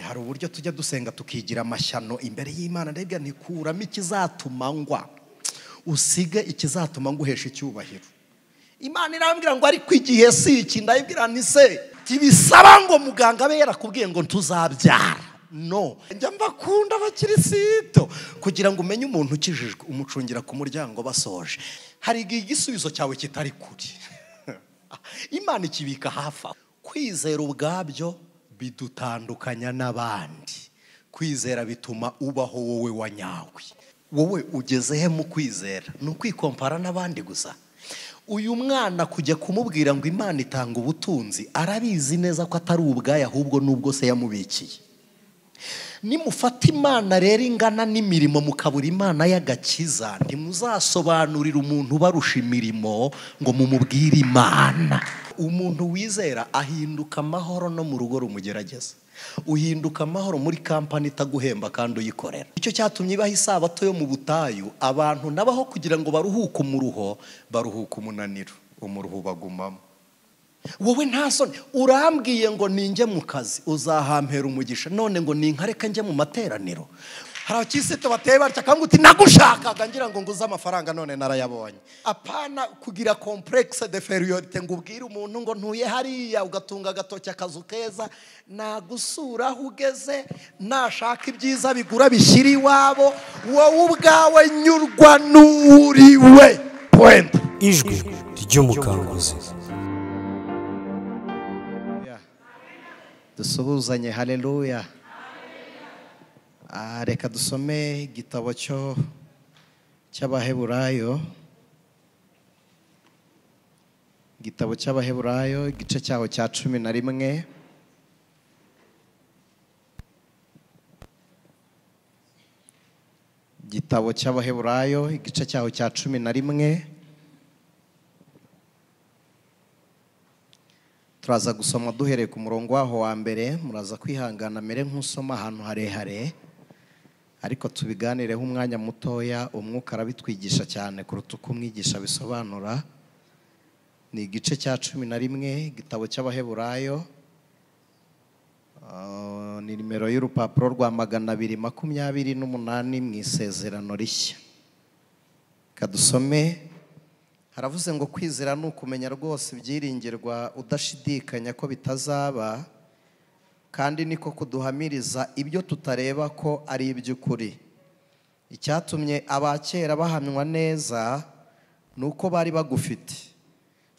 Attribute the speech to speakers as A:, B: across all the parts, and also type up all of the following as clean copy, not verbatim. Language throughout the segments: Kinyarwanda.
A: hari uburyo tujya dusenga tukigira amashyano imbere y'Imana, ndabwira ntikuramo ikizatuma ngwa, usige ikizatuma nguhesha icyubahiro. Imana irambwira ngo ariko igihe si iki, ndabwira nti se tibisaba ngo muganga abe yarakubwiye ngo tuzabyara. No, njya mbakunda abakirisito kugira ngo umenye umuntu ukijijwe umucungira ku muryango basoje. Hari igisubizo cyawe kitari kuri. Imana ikibika hafi. Kwizera ubwabyo bidutandukanya n'abandi. Kwizera bituma ubaho wowe wanyawe. Wowe ugezehe mu kwizera? Ni ukwikompara n'abandi gusa. Uyu mwana kujya kumubwira ngo Imana itanga ubutunzi, arabizi neza ko atari ubwaye ahubwo nubwo se yamubikiye. Nimufata Imana rero ingana n'imirimo mukabura Imana y'agakiza, ntimuzasobanurira umuntu barusha imirimo ngo mumubwire Imana. Umuntu wizera ahinduka amahoro no mu rugo rumugerageza, uhinduka amahoro muri kampani itaguhemba kandi uyikorera. Icyo cyatumye ibaho isabato yo mu butayu, abantu nabaho kugira ngo baruhuke umuruho, baruhuka umunaniro, umuruho bagumamo. Wowe nta soni urambwiye ngo ninjye mu kazi uzahampera umugisha, none ngo ninkareka njye mu materaniro. Hari abakisito bateye batya kanguti nagushakaga ngira ngo nguze amafaranga none narayabonye. Apana kugira complexe de inferiorité ngo ubwire umuntu ngo ntuye hariya ugatunga agatoki akazu keza, nagusura aho ugeze, nashaka ibyiza bigura bishyira iwabo, wowe ubwawe nyurwa n'uriwe. Point.
B: Ijwi ry'umukanguzi.
A: Dusuhuzanye, haleluya. Reka dusome igitabo cy'Abaheburayo, igitabo cy'Abaheburayo igice cyaho cya 11. Igitabo cy'Abaheburayo igice cyaho cya 11. Turaza gusoma duhereye ku murongo waho wa mbere, muraza kwihangana mere nk'usoma ahantu harehare, ariko tubiganireho umwanya mutoya. Umwuka arabitwigisha cyane kuruta uko umwigisha bisobanura. Ni igice cya 11 igitabo cy'Abaheburayo, ni nimero y'urupapuro rwa 228 mu isezerano rishya. Kadusome. Haravuze ngo kwizera ni ukumenya rwose ibyiringirwa udashidikanya ko bitazaba, kandi niko kuduhamiriza ibyo tutareba ko ari iby'ukuri. Icyatumye abakera bahamywa neza nuko bari bagufite.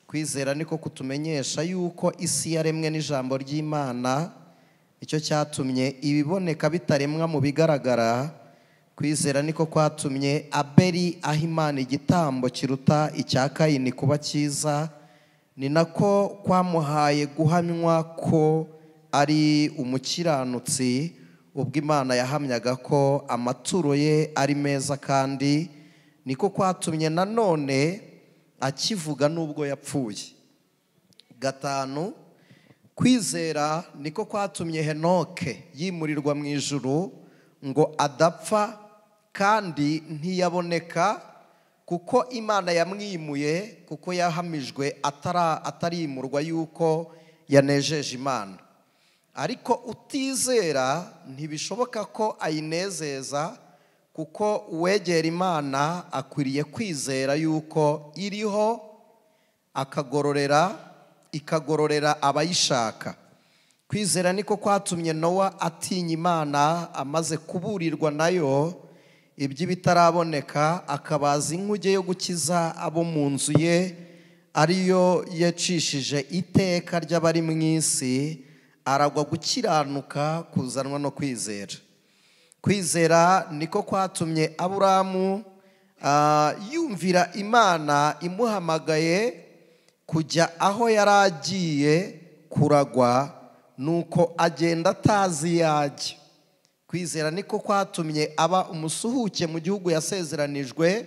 A: Kwizera niko kutumenyesha yuko isi yaremwe n'ijambo ry'Imana, icyo cyatumye ibiboneka bitaremwa mu bigaragara. Kwizera niko kwatumye Abeli aha Imana igitambo kiruta icya Kayini kuba cyiza, ni nako kwamuhaye guhamywa ko ari umukiranutsi, ubwo Imana yahamyaga ko amaturo ye ari meza, kandi niko kwatumye nanone akivuga nubwo yapfuye. 5. Kwizera niko kwatumye Henoke yimurirwa mu ijuru ngo adapfa kandi ntiyaboneka, kuko Imana yamwimuye, kuko yahamijwe atarimurwa yuko yanejeje Imana. Ariko utizera ntibishoboka ko ayinezeza, kuko uwegera Imana akwiriye kwizera yuko iriho, ikagororera abayishaka. Kwizera niko kwatumye Nowa atinya Imana amaze kuburirwa nayo iby'ibitaraboneka, akabaza inkuge yo gukiza abo mu nzu ye, ariyo yacishije iteka ry'abari mu isi, aragwa gukiranuka kuzanwa no kwizera. Kwizera niko kwatumye Aburamu yumvira Imana imuhamagaye kujya aho yari agiye kuragwa, nuko agenda atazi yajya. Kwizera niko kwatumye aba umusuhuke mu gihugu yasezeranijwe,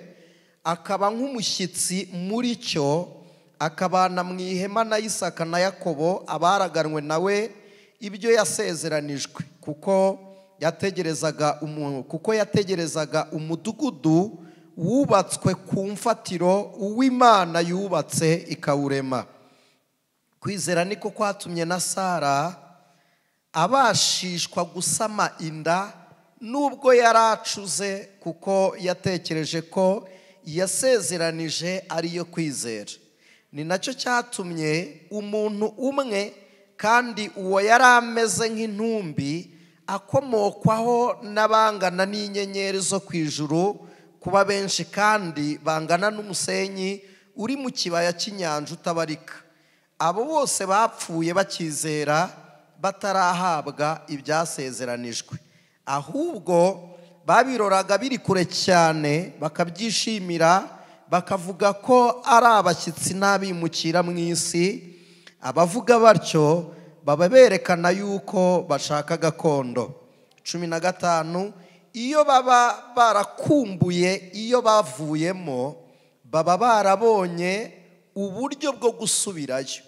A: akaba nk'umushyitsi muri cyo, akabana mu ihema na Isaka na Yakobo abaraganwe nawe ibyo yasezeranijwe, kuko yategerezaga umudugudu wubatswe ku mfatiro uw'Imana yubatse ikawurema. Kwizera niko kwatumye na Sara abashishwa gusama inda nubwo yari acuze, kuko yatekereje ko yasezeranije ariyo kwizera. Ni nacyo cyatumye umuntu umwe, kandi uwo yari ameze nk'intumbi, akomokwaho n'abangana n'inyenyeri zo ku ijuru, kuba benshi kandi bangana n'umusenyi uri mu kibaya cy'inyanja utabarika. Abo bose bapfuye bakizera, batarahabwa ibyasezeranijwe, ahubwo babiroraga biri kure cyane, bakabyishimira, bakavuga ko ari abashyitsi n'abimukira mu isi. Abavuga batyo baba berekana yuko bashaka gakondo. 15. Iyo baba barakumbuye iyo bavuyemo, baba barabonye uburyo bwo gusubirayo,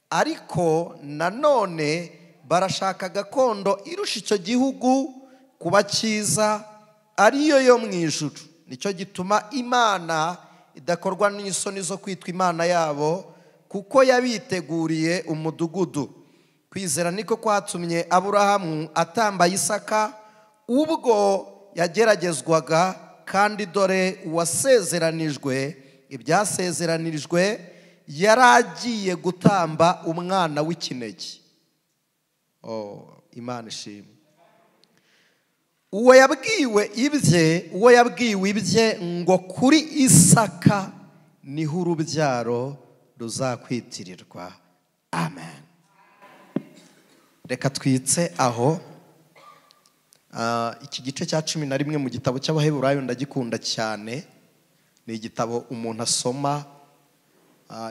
A: ariko nanone barashaka gakondo irusha icyo gihugu kuba cyiza, ariyo yo mu ijuru. Nicyo gituma Imana idakorwa n'isoni zo kwitwa Imana yabo, kuko yabiteguriye umudugudu. Kwizera niko kwatumye Aburahamu atamba Isaka ubwo yageragezwaga, kandi dore uwasezeranijwe ibyasezeranirijwe yari agiye gutamba umwana w'ikinege. Imana ishimwe. Uwo yabwiwe ibye ngo kuri Isaka niho urubyaro ruzakwitirirwa. Amen. Reka twitse aho. Iki gice cya 11 mu gitabo cy'Abaheburayo ndagikunda cyane. Ni igitabo umuntu asoma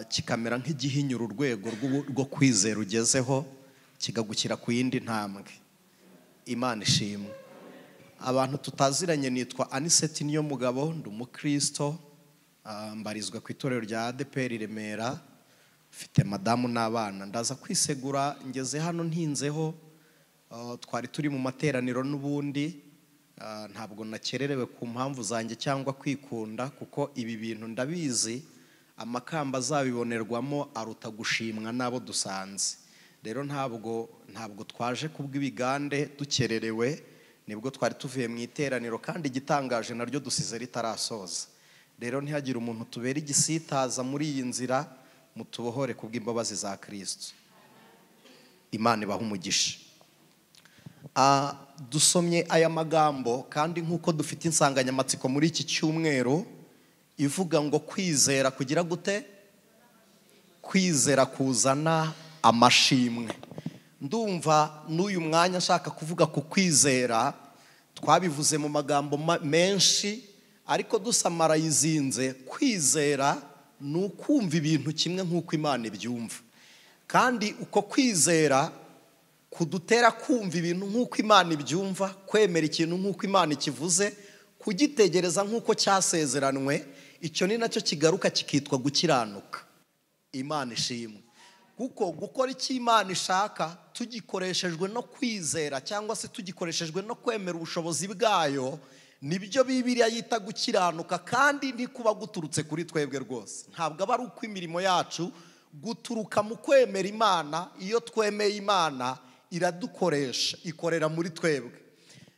A: kikamera nk'igihinyura urwego rwo kwizera ugezeho, kigagukira ku yindi ntambwe. Imana ishimwe. Abantu tutaziranye, nitwa Aniseti Niyomugabo, ndi umukristo, mbarizwa ku itorero rya ADPR Remera, mfite madamu n'abana. Ndaza kwisegura, ngeze hano ntinzeho, twari turi mu materaniro n'ubundi, ntabwo nakererewe ku mpamvu zanjye cyangwa kwikunda, kuko ibi bintu ndabizi amakamba azabibonerwamo aruta gushimwa n'abo dusanze. Rero ntabwo twaje kubw'ibigande dukererewe, nibwo twari tuvuye mu iteraniro, kandi igitangaje naryo dusize ritarasoza. Rero ntihagire umuntu tubera igisitaza muri iyi nzira, mutubohore kubw'imbabazi za Kristo. Imana ibaha umugisha. Dusomye aya magambo, kandi nk'uko dufite insanganyamatsiko muri iki cyumweru ivuga ngo kwizera kugira gute? Kwizera kuzana amashimwe. Ndumva n'uyu mwanya nshaka kuvuga ku kwizera. Twabivuze mu magambo menshi, ariko dusamara yizinze. Kwizera ni ukumva ibintu kimwe nk'uko Imana ibyumva, kandi uko kwizera kudutera kumva ibintu nk'uko Imana ibyumva, kwemera ikintu nk'uko Imana ikivuze, kugitegereza nk'uko cyasezeranwe. Icyo ni nacyo kigaruka kikitwa gukiranuka. Imana ishimwe. Kuko gukora icyo Imana ishaka tugikoreshejwe no kwizera, cyangwa se tugikoreshejwe no kwemera ubushobozi bwayo, nibyo Bibiliya yita gukiranuka, kandi ntikuba guturutse kuri twebwe rwose. Ntabwo aba ari uko imirimo yacu, guturuka mu kwemera Imana. Iyo twemeye Imana iradukoresha, ikorera muri twebwe.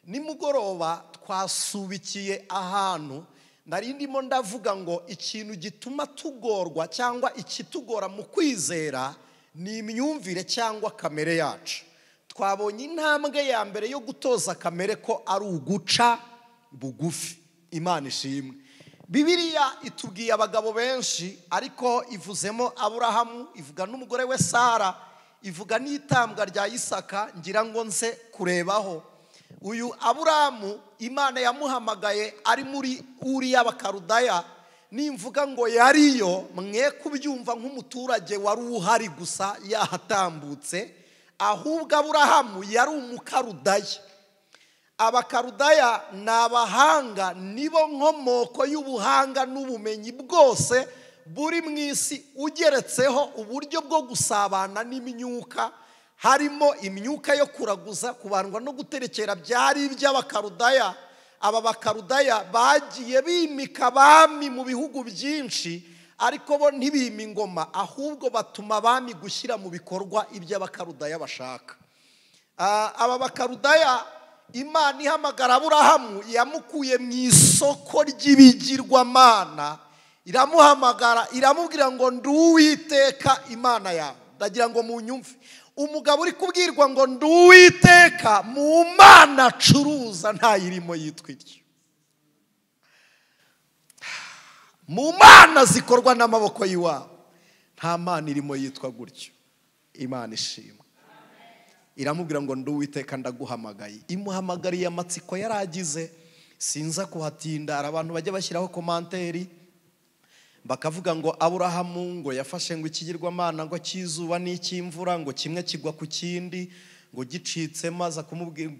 A: Nimugoroba twasubikiye ahantu nari ndimo ndavuga ngo ikintu gituma tugorwa cyangwa ikitugora mu kwizera ni imyumvire cyangwa kamere yacu. Twabonye intambwe ya mbere yo gutoza kamere ko ari uguca bugufi. Imana ishimwe. Bibiliya itubwiye abagabo benshi, ariko ivuzemo Aburahamu, ivuga n'umugore we Sara, ivuga n'itambwa rya Isaka. Ngira ngo nze kurebaho uyu Aburahamu, Imana yamuhamagaye ari muri Uri y'Abakarudaya. Nimvuga ngo yariyo, mwe kubyumva nk'umuturage wari uhari gusa yahatambutse, ahubwo Aburahamu yari umukarudaya. Abakarudaya ni abahanga, nibo nkomoko y'ubuhanga n'ubumenyi bwose buri mu isi, ugeretseho uburyo bwo gusabana n'imyuka, harimo imyuka yo kuraguza, kubandwa no guterekera byari iby'Abakarudaya. Aba Bakarudaya bagiye bimika abami mu bihugu byinshi, ariko bo ntibima ingoma, ahubwo batuma abami gushyira mu bikorwa iby'Abakarudaya bashaka. aba bakarudaya Imana ihamagara Aburahamu yamukuye mu isoko ry'ibigirwamana, iramuhamagara iramubwira ngo ndi Uwiteka Imana yawe. Ndagira ngo munyumve, umugabo uri kubwirwa ngo ndi Uwiteka, mu mana acuruza ntayirimo yitwa iryo. Mu mana zikorwa n'amaboko y'iwabo nta mana irimo yitwa gutyo. Imana ishimwe. Iramubwira ngo ndi Uwiteka ndaguhamagaye. Imuhamagariye amatsiko yaragize, sinza kuhatinda. Abantu bajya bashyiraho komanteri bakavuga ngo Aburahamu ngo yafashe ngo ikigirwamana ngo cy'izuba n'icy'imvura ngo kimwe kigwa ku kindi ngo gicitse, maze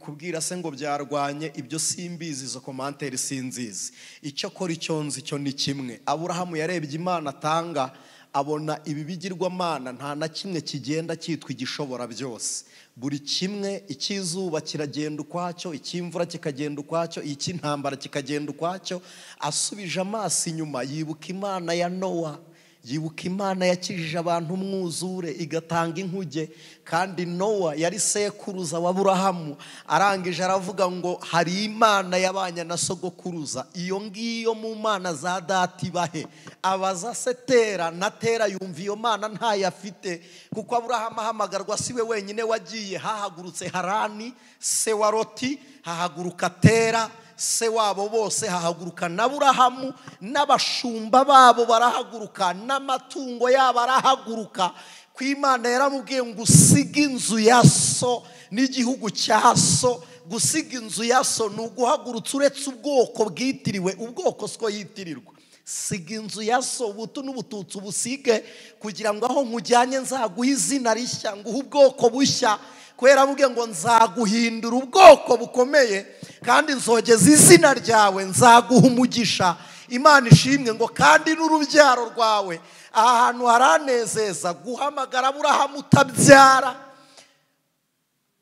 A: kubwira se ngo byarwanye. Ibyo simbizi, izo komanteri sinzizi. Icyo kora icyo nzi cyo ni kimwe, Aburahamu yarebye Imana atanga, abona ibi bigirwamana nta na kimwe kigenda cyitwa igishobora byose. Buri kimwe, icy'izuba kiragenda ukwacyo, icy'imvura kikagenda ukwacyo, icy'intambara kikagenda ukwacyo. Asubije amaso inyuma yibuka Imana ya Nowa, yibuka Imana yakijije abantu umwuzure igatanga inkuge, kandi Nowa yari sekuruza wa Aburahamu. Arangije aravuga ngo hari Imana yabanye na sogokuruza, iyo ngiyo mu mana za data ibahe. Abaza se Tera, na Tera yumva iyo Mana ntayo afite, kuko Aburahamu ahamagarwa si we wenyine wagiye. Hahagurutse Harani se wa Loti, hahaguruka Tera se wabo, bose hahaguruka na Aburahamu, n'abashumba babo barahaguruka, n'amatungo yabo arahaguruka. Ku Imana yaramubwiye ngo usige inzu ya so n'igihugu cya so. Gusiga inzu ya so ni uguhagurutsa uretse ubwoko bwitiriwe. Ubwoko siko yitirirwa. Siga inzu ya so, ubutu n'ubututsi ubusige, kugira ngo aho nkujyanye nzaguha izina rishya, nguhe ubwoko bushya. Kubera avuge ngo nzaguhindura ubwoko bukomeye, kandi nzogeza izina ryawe, nzaguha umugisha. Imana ishimwe ngo kandi n'urubyaro rwawe. Aha hantu haranezeza, guhamagara Aburahamu utabyara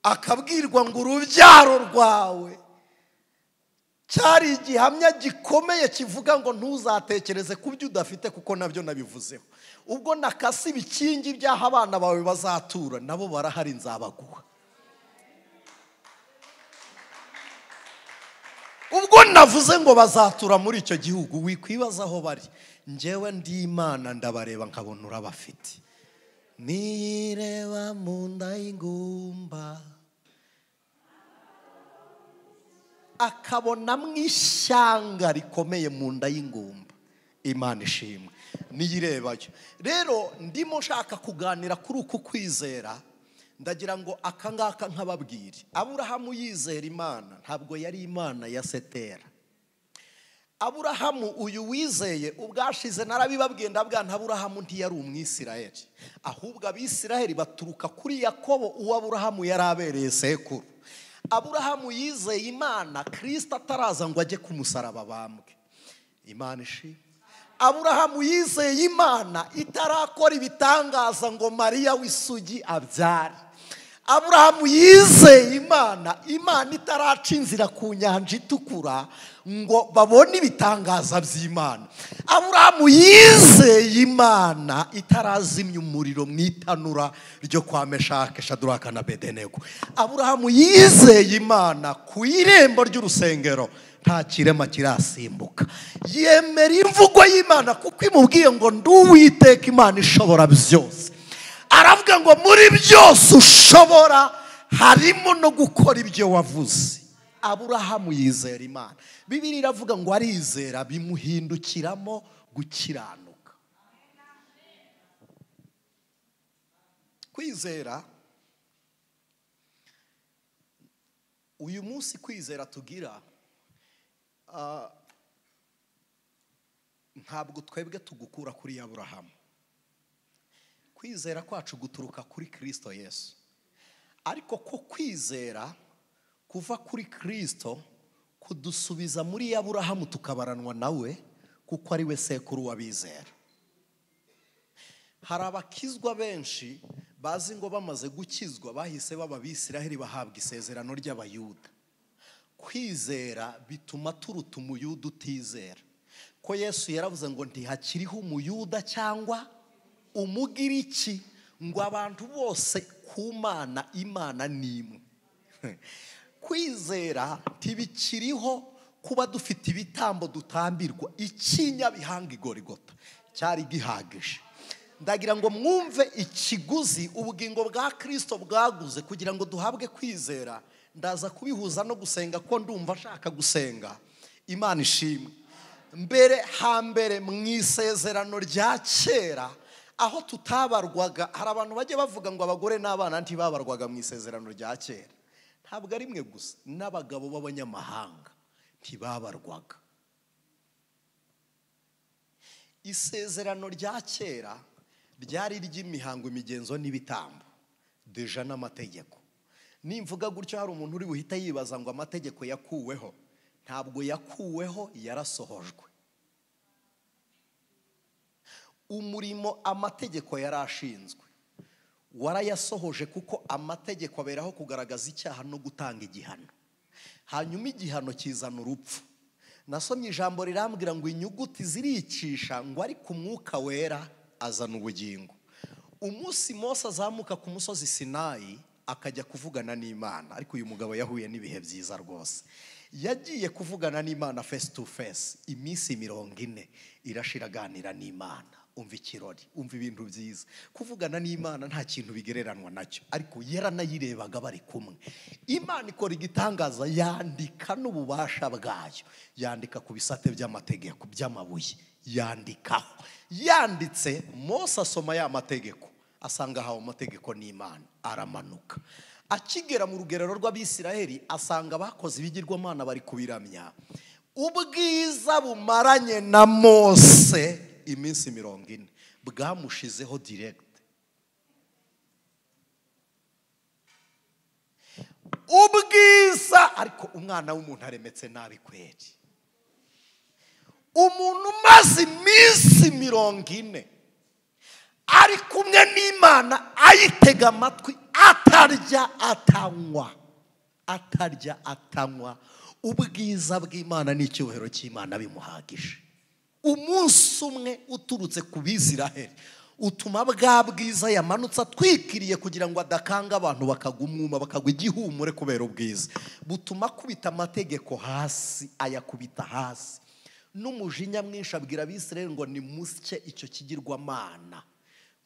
A: akabwirwa ngo urubyaro rwawe. Cyari igihamya gikomeye kivuga ngo ntuzatekereze ku byo udafite, kuko nabyo nabivuzeho. Ubwo nakasi ibikingi by'aho abana bawe bazatura, nabo barahari, nzabaguha. Ubwo navuze ngo bazatura muri icyo gihugu, wikwibaza aho bari. Njyewe ndi Imana ndabareba nkabona urabafite. Nireba mu nda y'ingumba akabona mu ishyanga rikomeye mu nda y'ingumba. Imana ishimwe niyirebayo. Rero ndimo nshaka kuganira kuri uku kwizera. Ndagira ngo akangaka nkababwire, Aburahamu yizera Imana ntabwo yari Imana ya Setera. Aburahamu uyu wizeye, ubwashize narabibabwiye ndabwira nta Aburahamu ntiyari umwisirayeli, ahubwo abisirayeli baturuka kuri Yakobo uwo Aburahamu yari abereye sekuru. Aburahamu yizeye Imana Kristo ataraza ngo ajye ku musaraba bambwe. Imana ishimwe. Aburahamu yizeye Imana itarakora ibitangaza ngo Mariya w'isugi abyare. Aburahamu yizeye Imana, Imana itaraca inzira ku nyanja itukura ngo babone ibitangaza by'Imana. Aburahamu yizeye Imana itarazimya umuriro mu itanura ryo kwa Meshake, Shaduraka na Abedenego. Aburahamu yizeye Imana ku irembo ry'urusengero nta kirema kirasimbuka. Yemera imvugo y'Imana kuko imubwiye ngo ndi Uwiteka Imana ishobora byose. Aravuga ngo muri byose ushobora harimo no gukora ibyo wavuze. Aburahamu yizera Imana. Bibiliya iravuga ngo arizera bimuhindukiramo gukiranuka. Kwizera, uyu munsi kwizera tugira ntabwo twebwe tugukura kuri Aburahamu. Kwizera kwacu guturuka kuri Kristo Yesu. Ariko ko kwizera kuva kuri Kristo kudusubiza muri Aburahamu tukabaranwa nawe, kuko ari we sekuru w'abizera. Hari abakizwa benshi bazi ngo bamaze gukizwa bahise baba Abisiraheli bahabwa isezerano ry'Abayuda. Kwizera bituma turuta umuyuda utizera. Ko Yesu yaravuze ngo ntihakiriho umuyuda cyangwa umugiriki, ngo abantu bose ku Mana, Imana ni imwe. kwizera ntibikiriho kuba dufite ibitambo dutambirwa. Ikinyabihanga igorigota cyari gihagije. Ndagira ngo mwumve ikiguzi ubugingo bwa Kristo bwaguze kugira ngo duhabwe kwizera. Ndaza kubihuza no gusenga ko ndumva ashaka gusenga. Imana ishimwe. Mbere hambere mu isezerano rya kera aho tutabarwaga, hari abantu bajye bavuga ngo abagore n'abana ntibabarwaga mu isezerano rya kera. Ntabwo ari mwe gusa, n'abagabo b'abanyamahanga ntibabarwaga. Isezerano rya kera ryari ry'imihango, imigenzo n'ibitambo, deja n'amategeko. Nimvuga gutyo hari umuntu uri buhita yibaza ngo amategeko yakuweho. Ntabwo yakuweho, yarasohojwe. Umurimo amategeko yarashinzwe warayasohoje, kuko amategeko aberaho kugaragaza icyaha no gutanga igihano. Hanyuma igihano kizana urupfu. Nasomye ijambo rirambwira ngo inyuguti ziricisha, ngo ariko umwuka wera azana ubugingo. Umunsi Mose azamuka ku musozi Sinayi akajya kuvugana n'Imana, ariko uyu mugabo yahuye n'ibihe byiza rwose. Yagiye kuvugana n'Imana face to face iminsi 40 irashira aganira n'Imana. Umva ikirori, umva ibintu byiza. Kuvugana n'Imana nta kintu bigereranwa nacyo, ariko yaranayirebaga bari kumwe. Imana ikora igitangaza, yandika n'ububasha bwayo. Yandika ku bisate by'amategeko by'amabuye, yandikaho. Yanditse, Mose asoma ya mategeko, asanga hawo mategeko n'Imana, aramanuka. Akigera mu rugerero rw'Abisiraheli asanga bakoze ibigirwamana bari kubiramya. Ubwiza bumaranye na Mose iminsi 40 bwamushizeho direct. Ubwiza, ariko umwana w'umuntu aremetse nabi kweri. Umuntu umaze iminsi 40 ari kumwe n'Imana, ayitega amatwi, atarya atanywa. Ubwiza bw'Imana n'icyubahiro cy'Imana bimuhagije. Umunsi umwe uturutse ku Bisiraheli utuma bwa bwiza yamanutse atwikiriye kugira ngo adakanga abantu bakagumwuma, bakagwa igihumure kubera ubwiza. Butuma kubita amategeko hasi, ayakubita hasi. N'umujinya mwinshi abwira Abisiraheli ngo nimusye icyo kigirwamana,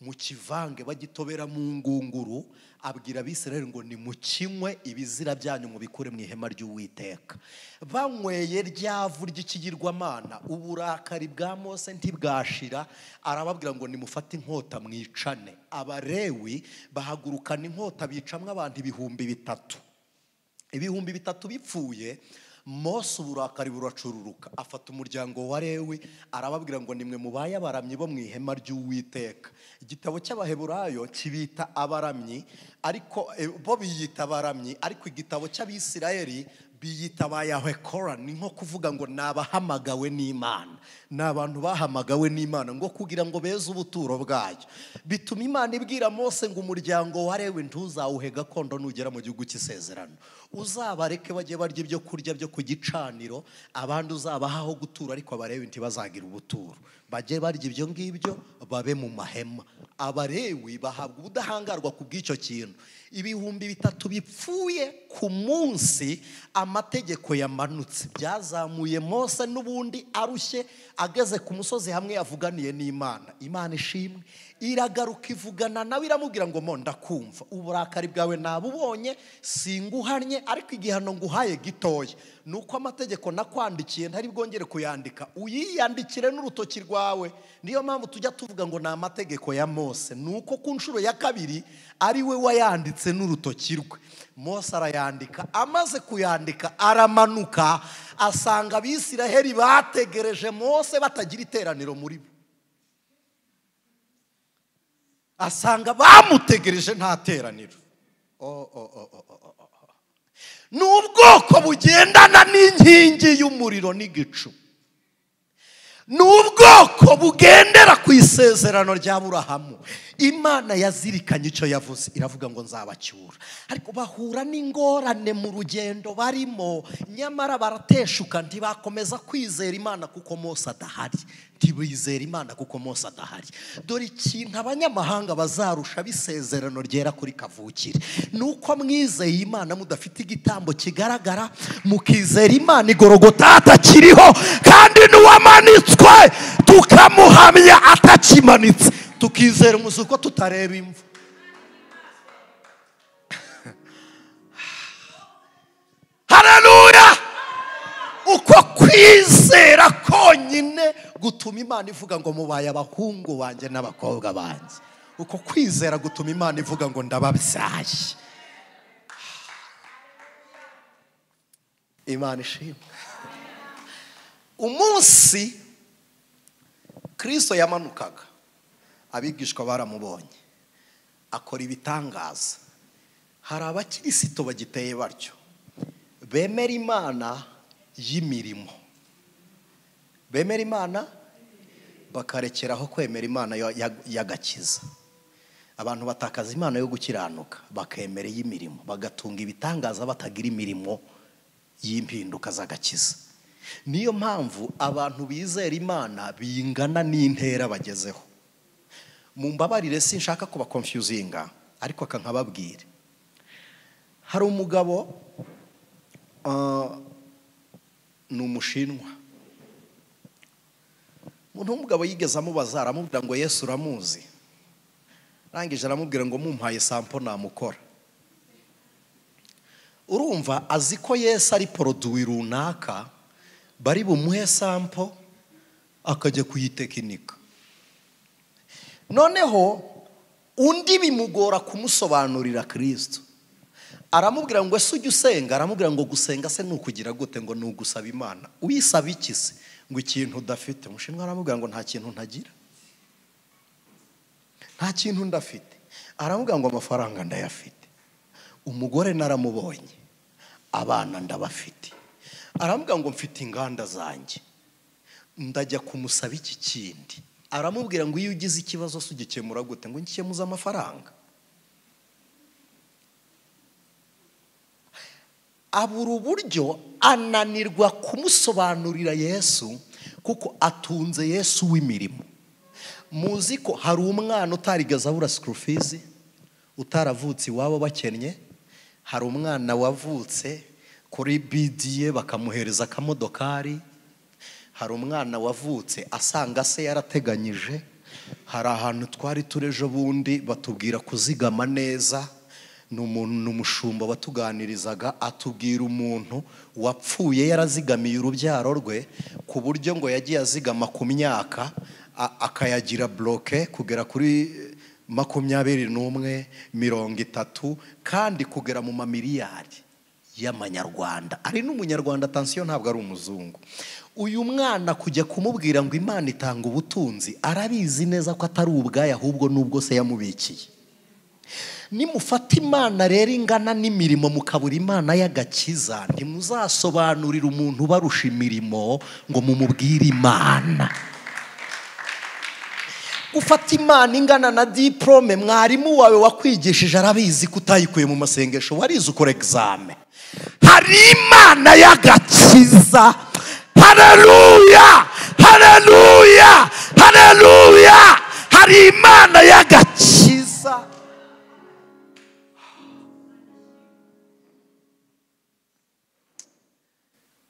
A: mu kivange bagitobera mu ngunguru. Abwira Abisiraheli ngo nimukinywe, ibizira byanyu mubikure mu ihema ry'Uwiteka. Banyweye ryavu ry'ikigirwamana, uburakari bwa Mose ntibwashira. Arababwira ngo nimufate inkota mwicane. Abalewi bahagurukana inkota, bicamwe abantu 3,000. 3,000 bipfuye. Mose uburakari buracururuka, afata umuryango wa Lewi, arababwira ngo nimwe mubaye abaramyi bo mu ihema ry'Uwiteka. Igitabo cy'Abaheburayo kibita abaramyi, ariko bo biyita abaramyi, ariko igitabo cy'Abisirayeli biyita ba Yahwe Kora. Ni nko kuvuga ngo nabahamagawe n'Imana, n'abantu bahamagawe n'Imana ngo kugira ngo beze ubuturo bwayo. Bituma Imana ibwira Mose ngo umuryango wa Lewi ntuzawuhe gakondo nugera mu gihugu cy'isezerano. Uzabareke bajye barya ibyo kurya byo ku gicaniro, abandi uzabahaho gutura, ariko Abalewi ntibazagira ubuturo. Bajye barya ibyo ngibyo, babe mu mahema. Abalewi bahabwa ubudahangarwa ku bw'icyo kintu. 3,000 bipfuye ku munsi amategeko yamanutse. Byazamuye Mose n'ubundi arushye, ageze ku musozi hamwe yavuganiye n'Imana. Imana ishimwe, iragaruka ivugana nawe, iramubwira ngo mo ndakumva, uburakari bwawe nabubonye, singuhanye, ariko igihano nguhaye gitoya. Nuko amategeko nakwandikiye ntari bwongere kuyandika, uyiyandikire n'urutoki rwawe. Niyo mpamvu tujya tuvuga ngo ni amategeko ya Mose, nuko ku nshuro ya kabiri ari we wayanditse n'urutoki rwe. Mose arayandika, amaze kuyandika aramanuka, asanga Abisiraheli bategereje Mose batagira iteraniro muri bo. Asanga bamutegereje nta teraniro. N'ubwoko bugendana n'inkingi y'umuriro n'igicu. N'ubwoko bugendera ku isezerano rya Aburahamu. Imana yazirikanye icyo yavuze, iravuga ngo nzabacyura. Ariko bahura n'ingorane mu rugendo barimo, nyamara barateshuka, ntibakomeza kwizera Imana kuko Mose adahari. Ntibizera Imana kuko Mose adahari. Dore ikintu abanyamahanga bazarusha bisezerano ryera kuri kavukire, nuko mwizeye Imana mudafite igitambo kigaragara, mukizera Imana igorogota atakiriho, kandi n'uwamanitswe tukamuhamya atakimanitse, tukizera umuzuko tutareba imvu. Haleluya! Uko kwizera konyine gutuma Imana ivuga ngo mubaye abahungu banjye n'abakobwa banjye. Uko kwizera gutuma Imana ivuga ngo ndababyaye. Imana ishimwe. Umunsi Kristo yamanukaga, abigishwa baramubonye akora ibitangaza. Hari abakirisito bagiteye batyo, bemera Imana y'imirimo, bemera Imana bakarekeraho kwemera Imana y'agakiza. Abantu batakaza Imana yo gukiranuka bakemera y'imirimo, bagatunga ibitangaza batagira imirimo y'impinduka z'agakiza. Niyo mpamvu abantu bizera Imana bingana n'intera bagezeho. Mumbabarire sinshaka kuba confusinga, ariko akankababwire. Hari umugabo ni Umushinwa. Umuntu w'umugabo yigeze amubaza, aramubwira ngo Yesu uramuzi? Arangije aramubwira ngo mumpaye sample namukora. Urumva azi ko Yesu ari produit runaka, bari bumuhe sample akajya kuyitekinika. Noneho undi bimugora kumusobanurira Kristo. Aramubwira ngo ese ujye usenga? Aramubwira ngo gusenga se nukugira gute? Ngo nugusaba Imana. Uyisaba iki se? Ngo ikintu udafite. Umushinwa aramubwira ngo nta kintu ntagira, nta kintu ndafite. Aramubwira ngo amafaranga ndayafite, umugore naramubonye, abana ndabafite. Aramubwira ngo mfite inganda zanjye, ndajya kumusaba iki kindi? Aramubwira ngo iyo ugize ikibazo se ugikemura gute? Ngo ngikemuza amafaranga. Abura uburyo, ananirwa kumusobanurira Yesu kuko atunze Yesu w'imirimo. Muzi ko hari umwana utarigeze abura school fees, utaravutse iwabo bakennye. Hari umwana wavutse kuri BDA bakamuhereza akamodokari. Hari umwana wavutse asanga se yarateganyije. Hari ahantu twari turejo bundi batubwira kuzigama neza. N'umushumba batuganirizaga atubwira umuntu wapfuye yarazigamiye urubyaro rwe ku buryo ngo yagiye azigama ku myaka akayagira bloke kugera kuri 21, 30, kandi kugera mu mamiliyari y'amanyarwanda. Ari n'umunyarwanda, attention, ntabwo ari umuzungu. Uyu mwana kujya kumubwira ngo Imana itanga ubutunzi, arabizi neza ko atari ubwaye ahubwo nubwo se yamubikiye. Nimufata Imana rero ingana n'imirimo mukabura Imana y'agakiza, ntimuzasobanurira umuntu barusha imirimo ngo mumubwire Imana. Ufata Imana ingana na diplome mwarimu wawe wakwigishije arabizi kutayikuye mu masengesho, warize ukora examen. Hari Imana y'agakiza. Haleluya, haleluya, haleluya. Hari Imana y'agakiza.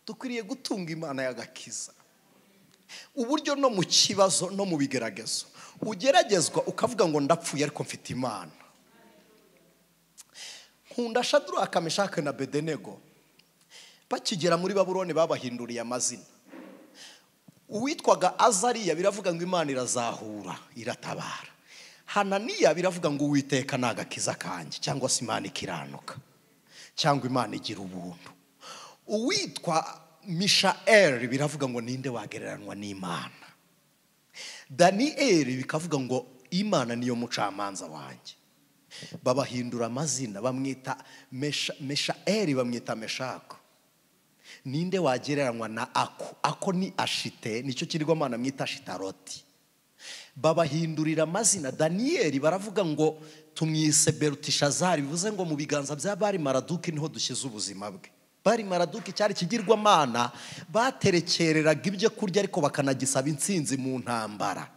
A: Dukwiriye gutunga Imana y'agakiza. Uburyo no mu kibazo no mu bigeragezo ugeragezwa ukavuga ngo ndapfuye ariko mfite Imana. Nkunda Shadraka, Meshaki na Abedenego bakigera muri Babuloni babahinduriye amazina. Uwitwaga Azariya biravuga ngo Imana irazahura iratabara. Hananiya biravuga ngo Uwiteka nagakiza kanjye, cyangwa se Imana ikiranuka, cyangwa Imana igira ubuntu. Uwitwa Mishaeli biravuga ngo ninde wagereranwa n'Imana. Danieli bikavuga ngo Imana niyo mucamanza wanjye. Babahindura amazina, bamwita Mishaeli bamwita Meshaki. Ninde wagereranwa na Ako? Ako ni Ashite, nicyo kirigwamana mwita Ashitaroti. babahindurira amazina. Daniyeli baravuga ngo tumwise Belutishazari, bivuze ngo mu biganza bya Bari Maraduki niho dushyize ubuzima bwe. Bari Maraduki cyari ikigirwamana baterekereraga ibyo kurya ariko bakanagisaba intsinzi mu ntambara.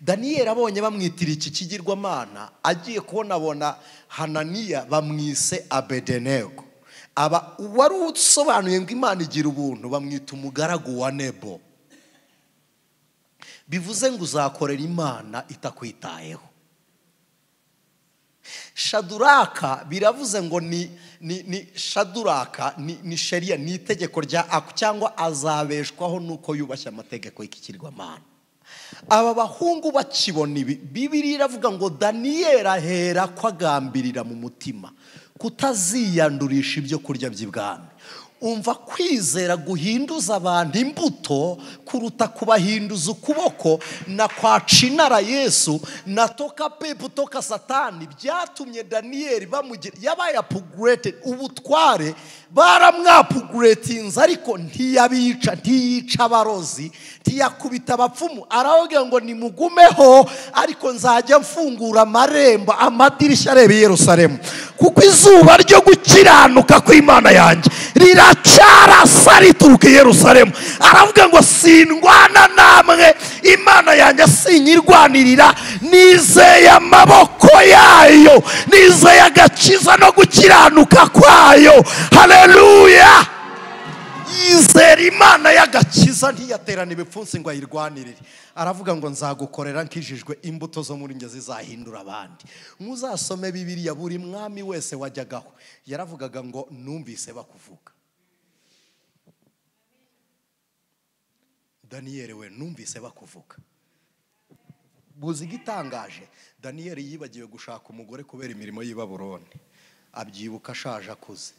A: Daniyeli abonye bamwitira iki kigirwamana, agiye kubona Hananiya bamwise Abedenego. Wari usobanuye ngo Imana igira ubuntu, bamwita umugaragu wa Nebo. Bivuze ngo uzakorera Imana itakwitayeho. Shaduraka biravuze ngo ni Shaduraka ni sheria, ni itegeko rya cyangwa azabeshwaho nuko yubashye amategeko y'ikigirwamana. Aba bahungu bakibona ibi, Bibiliya iravuga ngo Daniyeli ahera kwagambirira mu mutima kutaziyandurisha ibyo kurya by'ibwami. Umva kwizera guhinduza abantu imbuto kuruta kubahinduza ukuboko na kwaca inara Yesu na toka pepo toka Satani. Byatumye Daniyeli bamugira, yabaye upgraded, ubutware baramwapuguretinze, ariko ntiyabica, ntiyica abarozi, ntiyakubita abapfumu. Aravuga ngo nimugumeho, ariko nzajya mfungura amarembo, amadirishya areba i Yerusalemu, kuko izuba ryo gukiranuka kw'Imana yanjye riracarasa rituruka i Yerusalemu. Aravuga ngo sindwana namwe, Imana yanjye sinyirwanirira, nizeye amaboko yayo, nizeye agakiza no gukiranuka kwayo. Haleluya! Yizera Imana y'agakiza, ntiyaterana ibipfunsi ngo ayirwanirire. Aravuga ngo nzagukorera nkijijwe, imbuto zo muri njye zizahindura abandi. Muzasome Bibiliya, buri mwami wese wajyagaho yaravugaga ngo numvise bakuvuga. Daniyeli we numvise bakuvuga. Buzi gitangaje, Daniyeli yibagiwe gushaka umugore kubera imirimo y'i Babuloni. Abyibuka ashaje akuze.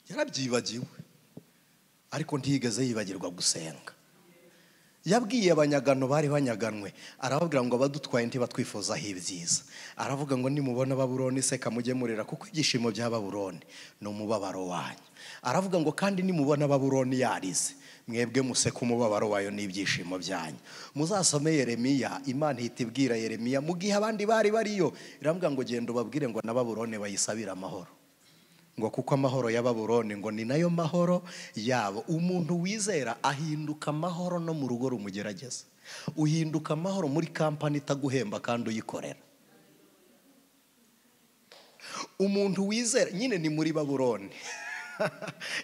A: Yarabyibagiwe, ariko ntiyigeze yibagirwa gusenga. Yabwiye abanyagano bari banyaganwe, aravuga ngo abadutwaye ntibatwifuzaho ibyiza. Aravuga ngo nimubona Babuloni seka mugemurira, kuko ibyishimo bya Babuloni ni umubabaro wanyu. Aravuga ngo kandi nimubona Babuloni yarize, mwebwe museka umubabaro wayo n'ibyishimo byanyu. Muzasome Yeremiya, Imana ihita ibwira Yeremiya mu gihe abandi bari bariyo, iravuga ngo genda ubabwire ngo na Babuloni bayisabire amahoro, ngo kuko amahoro ya Babuloni ngo ni nayo mahoro yabo. Umuntu wizera ahinduka amahoro no mu rugo rumugerageza, uhinduka amahoro muri kampani itaguhemba kandi uyikorera. Umuntu wizera nyine ni muri Babuloni.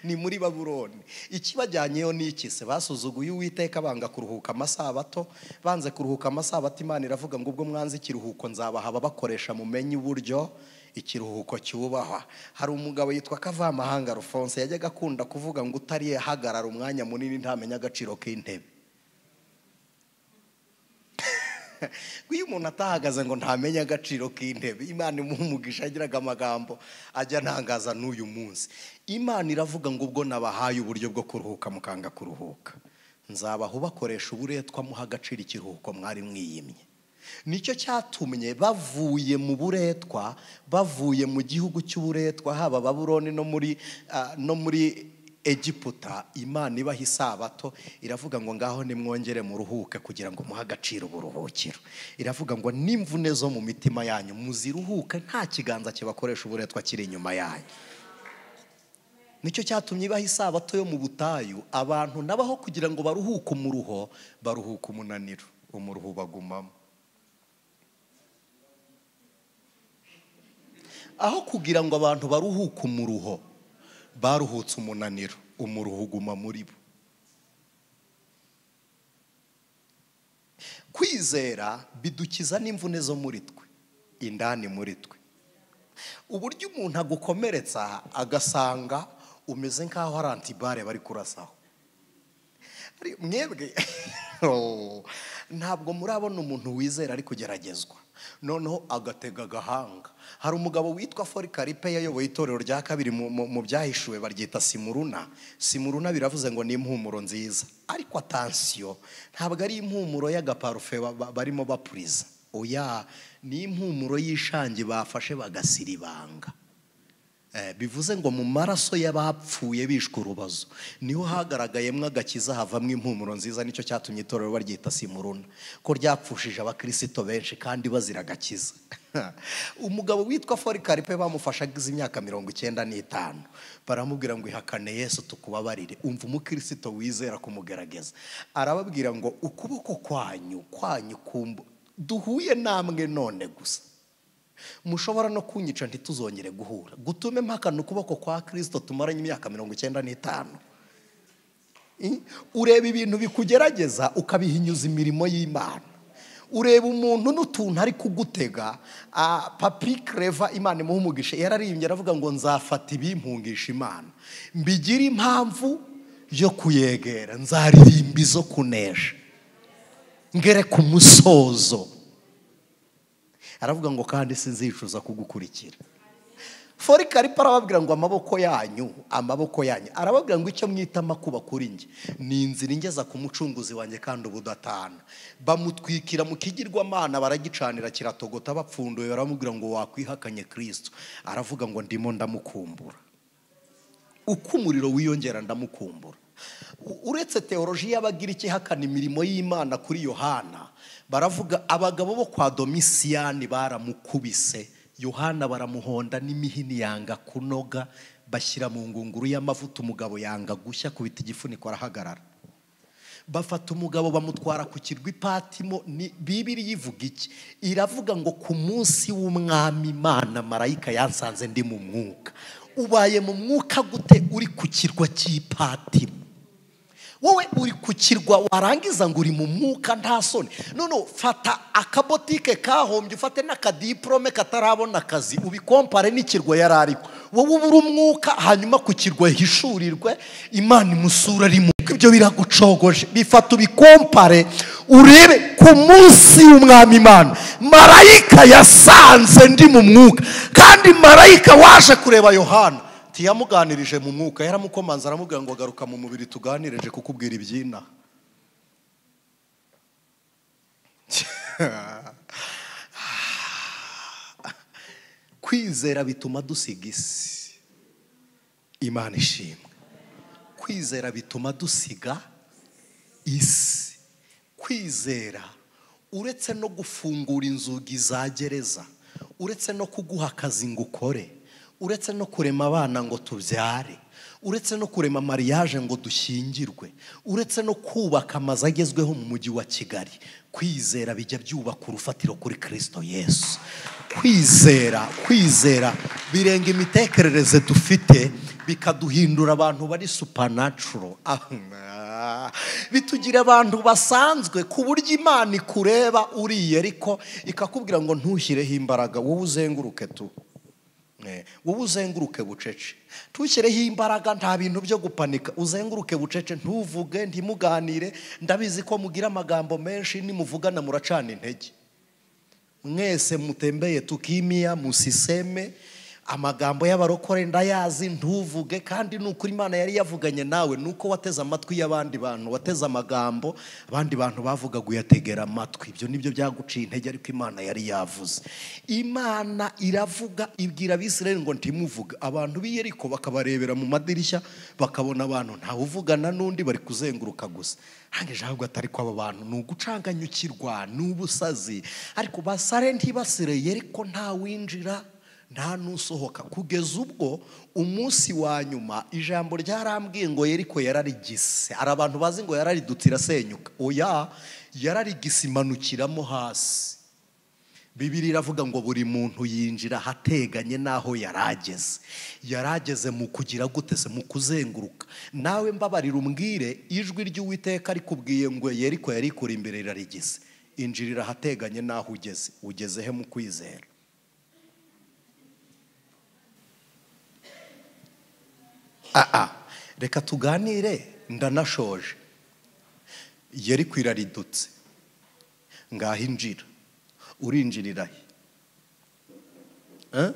A: Ni muri Babuloni. Ikibajyanyeyo ni iki se? Basuzuguye Uwiteka, banga kuruhuka amasabato. Banze kuruhuka amasabato, Imana iravuga ngo ubwo mwanze ikiruhuko nzabaha ababakoresha mumenye uburyo ikiruhuko cyubahwa. Hari umugabo yitwa Kavamahanga Alphonse yajyaga akunda kuvuga ngo utariye hagarara umwanya munini ntamenya agaciro k'intebe. Iyo umuntu atahagaze ngo ntamenya agaciro k'intebe, Imana imumugisha agiraga amagambo ajya ntangaza n'uyu munsi. Imana iravuga ngo ubwo nabahaye uburyo bwo kuruhuka mukanga kuruhuka, nzabaho bakoresha uburetwa muha agaciro ikiruhuko mwari mwiyimye. Nicyo cyatumye bavuye mu buretwa, bavuye mu gihugu cy'uburetwa, haba Babuloni no muri Egiputa, Imana ibaha isabato. Iravuga ngo ngaho nimwongere muruhuke kugira ngo muha agaciro uburuhukiro. Iravuga ngo n'imvune zo mu mitima yanyu muziruhuke, nta kiganza kibakoresha uburetwa kiri inyuma yanyu. Nicyo cyatumye ibaha isabato yo mu butayu, abantu nabaho kugira ngo baruhuke umuruho, baruhuka umunaniro, umuruho bagumamo. Aho kugira ngo abantu baruhuke umuruho, baruhutse umunaniro, umuruho uguma muri bo. Kwizera bidukiza n'imvune zo muri twe, indani muri twe. Uburyo umuntu agukomeretsa agasanga umeze nkaho ari antibare bari kurasaho. Mwebwe ntabwo murabona umuntu wizera ari kugeragezwa noneho agatega agahanga. Hari umugabo witwa Folikaripe yayoboye itorero rya kabiri mu byahishuwe, baryita Simuruna. Simuruna biravuze ngo ni impumuro nziza, ariko atansiyo, ntabwo ari impumuro y'agaparufe barimo bapuriza. Oya, ni impumuro y'ishangi bafashe bagasira ibanga. bivuze ngo mu maraso y'abapfuye bishwe urubazo niho hagaragayemo agakiza, havamwo impumuro nziza. Nicyo cyatumye itorero baryita Simuruna, ko ryapfushije abakristo benshi kandi bazira agakiza. Umugabo witwa Polycarpe bamufasha agize imyaka 95, baramubwira ngo ihakane Yesu tukubabarire. Umva umukristo wizera kumugerageza, arababwira ngo ukuboko kwanyu duhuye namwe none gusa, mushobora no kunyica ntituzongere guhura, gutume mpakana ukuboko kwa Kristo tumaranye imyaka 95. Ureba ibintu bikugerageza ukabihinyuza imirimo y'Imana. Ureba umuntu n'utuntu ari kugutega. Papi Clever Imana imuhumugishe yararimbye aravuga ngo nzafata ibimpungisha Imana, mbigira impamvu yo kuyegera, nzaririmba izo kunesha ngere ku musozo. Aravuga ngo kandi sinzicuza kugukurikira. Polycarpe arababwira ngo amaboko yanyu, arababwira ngo icyo mwita amakuba kuri njye ni inzira ingeza ku mucunguzi wanjye kandi ubudatana. Bamutwikira mu kigirwamana, baragicanira kiratogota, bapfunduye baramubwira ngo wakwihakanye Kristo. Aravuga ngo ndimo ndamukumbura, uko umuriro wiyongera ndamukumbura. Uretse teoloji y'abagira ikihakana imirimo y'Imana kuri Yohana, baravuga abagabo bo kwa Domisiyani baramukubise, Yohana baramuhonda n'imihini yanga kunoga, bashyira mu ngunguru y'amavuta, umugabo yanga gushya, kubita igifuniko arahagarara. Bafata umugabo bamutwara ku kirwa Ipatimo. Bibiri yivuga iki? Iravuga ngo ku munsi w'umwami Imana marayika yansanze ndi mu mwuka. Ubaye mu mwuka gute uri ku kirwa cy'Ipatimo? Wowe uri ku kirwa warangiza ngo uri mu mwuka nta soni. None fata akabotike kahombye, ufate n'akadiplome katarabona akazi, ubikompare n'ikirwa yarariko. Wowe ubura umwuka, hanyuma ku kirwa hishurirwe Imana imusura ari mu. Ibyo biragucogoje. Bifata ubikompare urebe ku munsi w'umwami Imana marayika yasanze ndi mu mwuka, kandi marayika waje kureba Yohana tiyamuganirije mu mwuka, yaramukomanza aramubwira ngo garuka mu mubiri tuganireje kukubwira ibyina. Kwizera bituma dusiga isi. Imana ishimwe. Kwizera bituma dusiga isi. Kwizera uretse no gufungura inzugi za gereza, uretse no kuguha akazi ngo ukore, uretse no kurema abana ngo tubyare, uretse no kurema mariage ngo dushyingirwe, uretse no kubaka amazu agezweho mu mujyi wa Kigali, kwizera bijya byubaka urufatiro kuri Kristo Yesu. Kwizera birenga imitekerereze dufite, bikaduhindura abantu bari supernatural. Bitugira abantu basanzwe ku buryo Imana ikureba uriye ariko ikakubwira ngo ntushyireho imbaraga, wowe uzenguruke tu. Wowe uzenguruke bucece, tushyireho imbaraga, nta bintu byo gupanika, uzenguruke bucece, ntuvuge, ntimuganire. Ndabizi ko mugira amagambo menshi, nimuvugana muracana intege. Mwese mutembeye tukimia musiseme, amagambo y'abarokore ndayazi, ntuvuge. Kandi nuko Imana yari yavuganye nawe, nuko wateze amatwi y'abandi bantu, wateze amagambo abandi bantu bavugaga uyategera amatwi. Ibyo nibyo byaguciye intege, ariko Imana yari yavuze. Imana iravuga, ibwira Abisirayeli ngo ntimuvuga. Abantu b'i Yeriko bakabarebera mu madirishya, bakabona abantu ntawe uvugana n'undi, bari kuzenguruka gusa. Hangeje ahubwo atari ko aba bantu ni ugucanganyukirwa, ni ubusazi. Ariko basare ntibasire Yeriko, nta winjira nta nusohoka, kugeza ubwo umunsi wa nyuma ijambo ryarambwiye ngo Yeriko yararigise. Ari abantu bazi ngo yararidutse irasenyuka. Oya, yararigise imanukiramo hasi. Bibiri iravuga ngo buri muntu yinjira hateganye naho yarageze mu kugira gute se, mu kuzenguruka. Nawe mbabarira umbwire, ijwi ry'Uwiteka rikubwiye ngo Yeriko yari kuri imbere irarigise, injirira hateganye naho ugeze he mu kwizera? Reka tuganire, ndanashoje. Yeriko iraridutse, ngaho injira. Urinjirira he?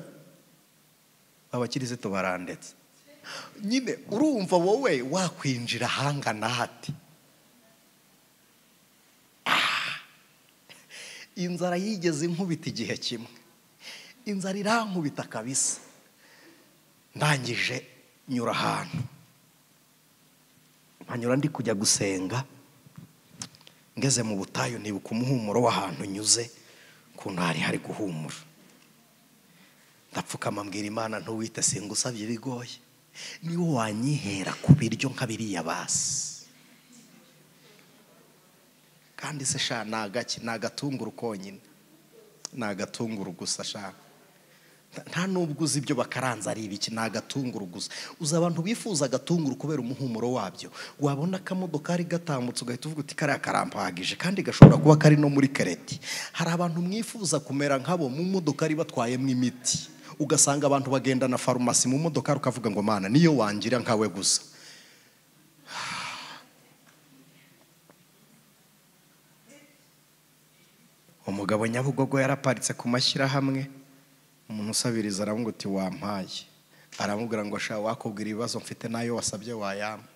A: Abakirisitu barandetse. Nyine urumva wowe wakwinjira hangana hati? Inzara yigeze inkubita igihe kimwe, inzara irankubita kabisa. ndangije nyura ahantu mpanyura ndi kujya gusenga, ngeze mu butayu nibuka umuhumuro w'ahantu nyuze kuntu hari guhumura. Ndapfukama mbwira Imana ntuwite singusabye bigoye, niwo wanyihera ku biryo nka biriya basi. Kandi se sha nagatunguru konyine, nagatunguru gusa sha, nta nubwo uzi ibyo bakaranza ari ibiki, nagatunguru gusa. Uzi abantu bifuza agatunguru kubera umuhumuro wabyo, wabona akamodoka ari gatambutse ugahita uvuga uti kariya karampagije, kandi gashobora kuba kari no muri kereti. Hari abantu mwifuza kumera nkabo mu modoka ari batwayemo imiti, ugasanga abantu bagenda na farumasi mu modoka, ukavuga ngo Mana niyo wangira nkawe gusa. Umugabo Nyabugogo yaraparitse ku mashyirahamwe, umuntu usabiriza aramubwira uti wampaye, aramubwira ngo sha wakubwira ibibazo mfite nayo wasabye wayampa.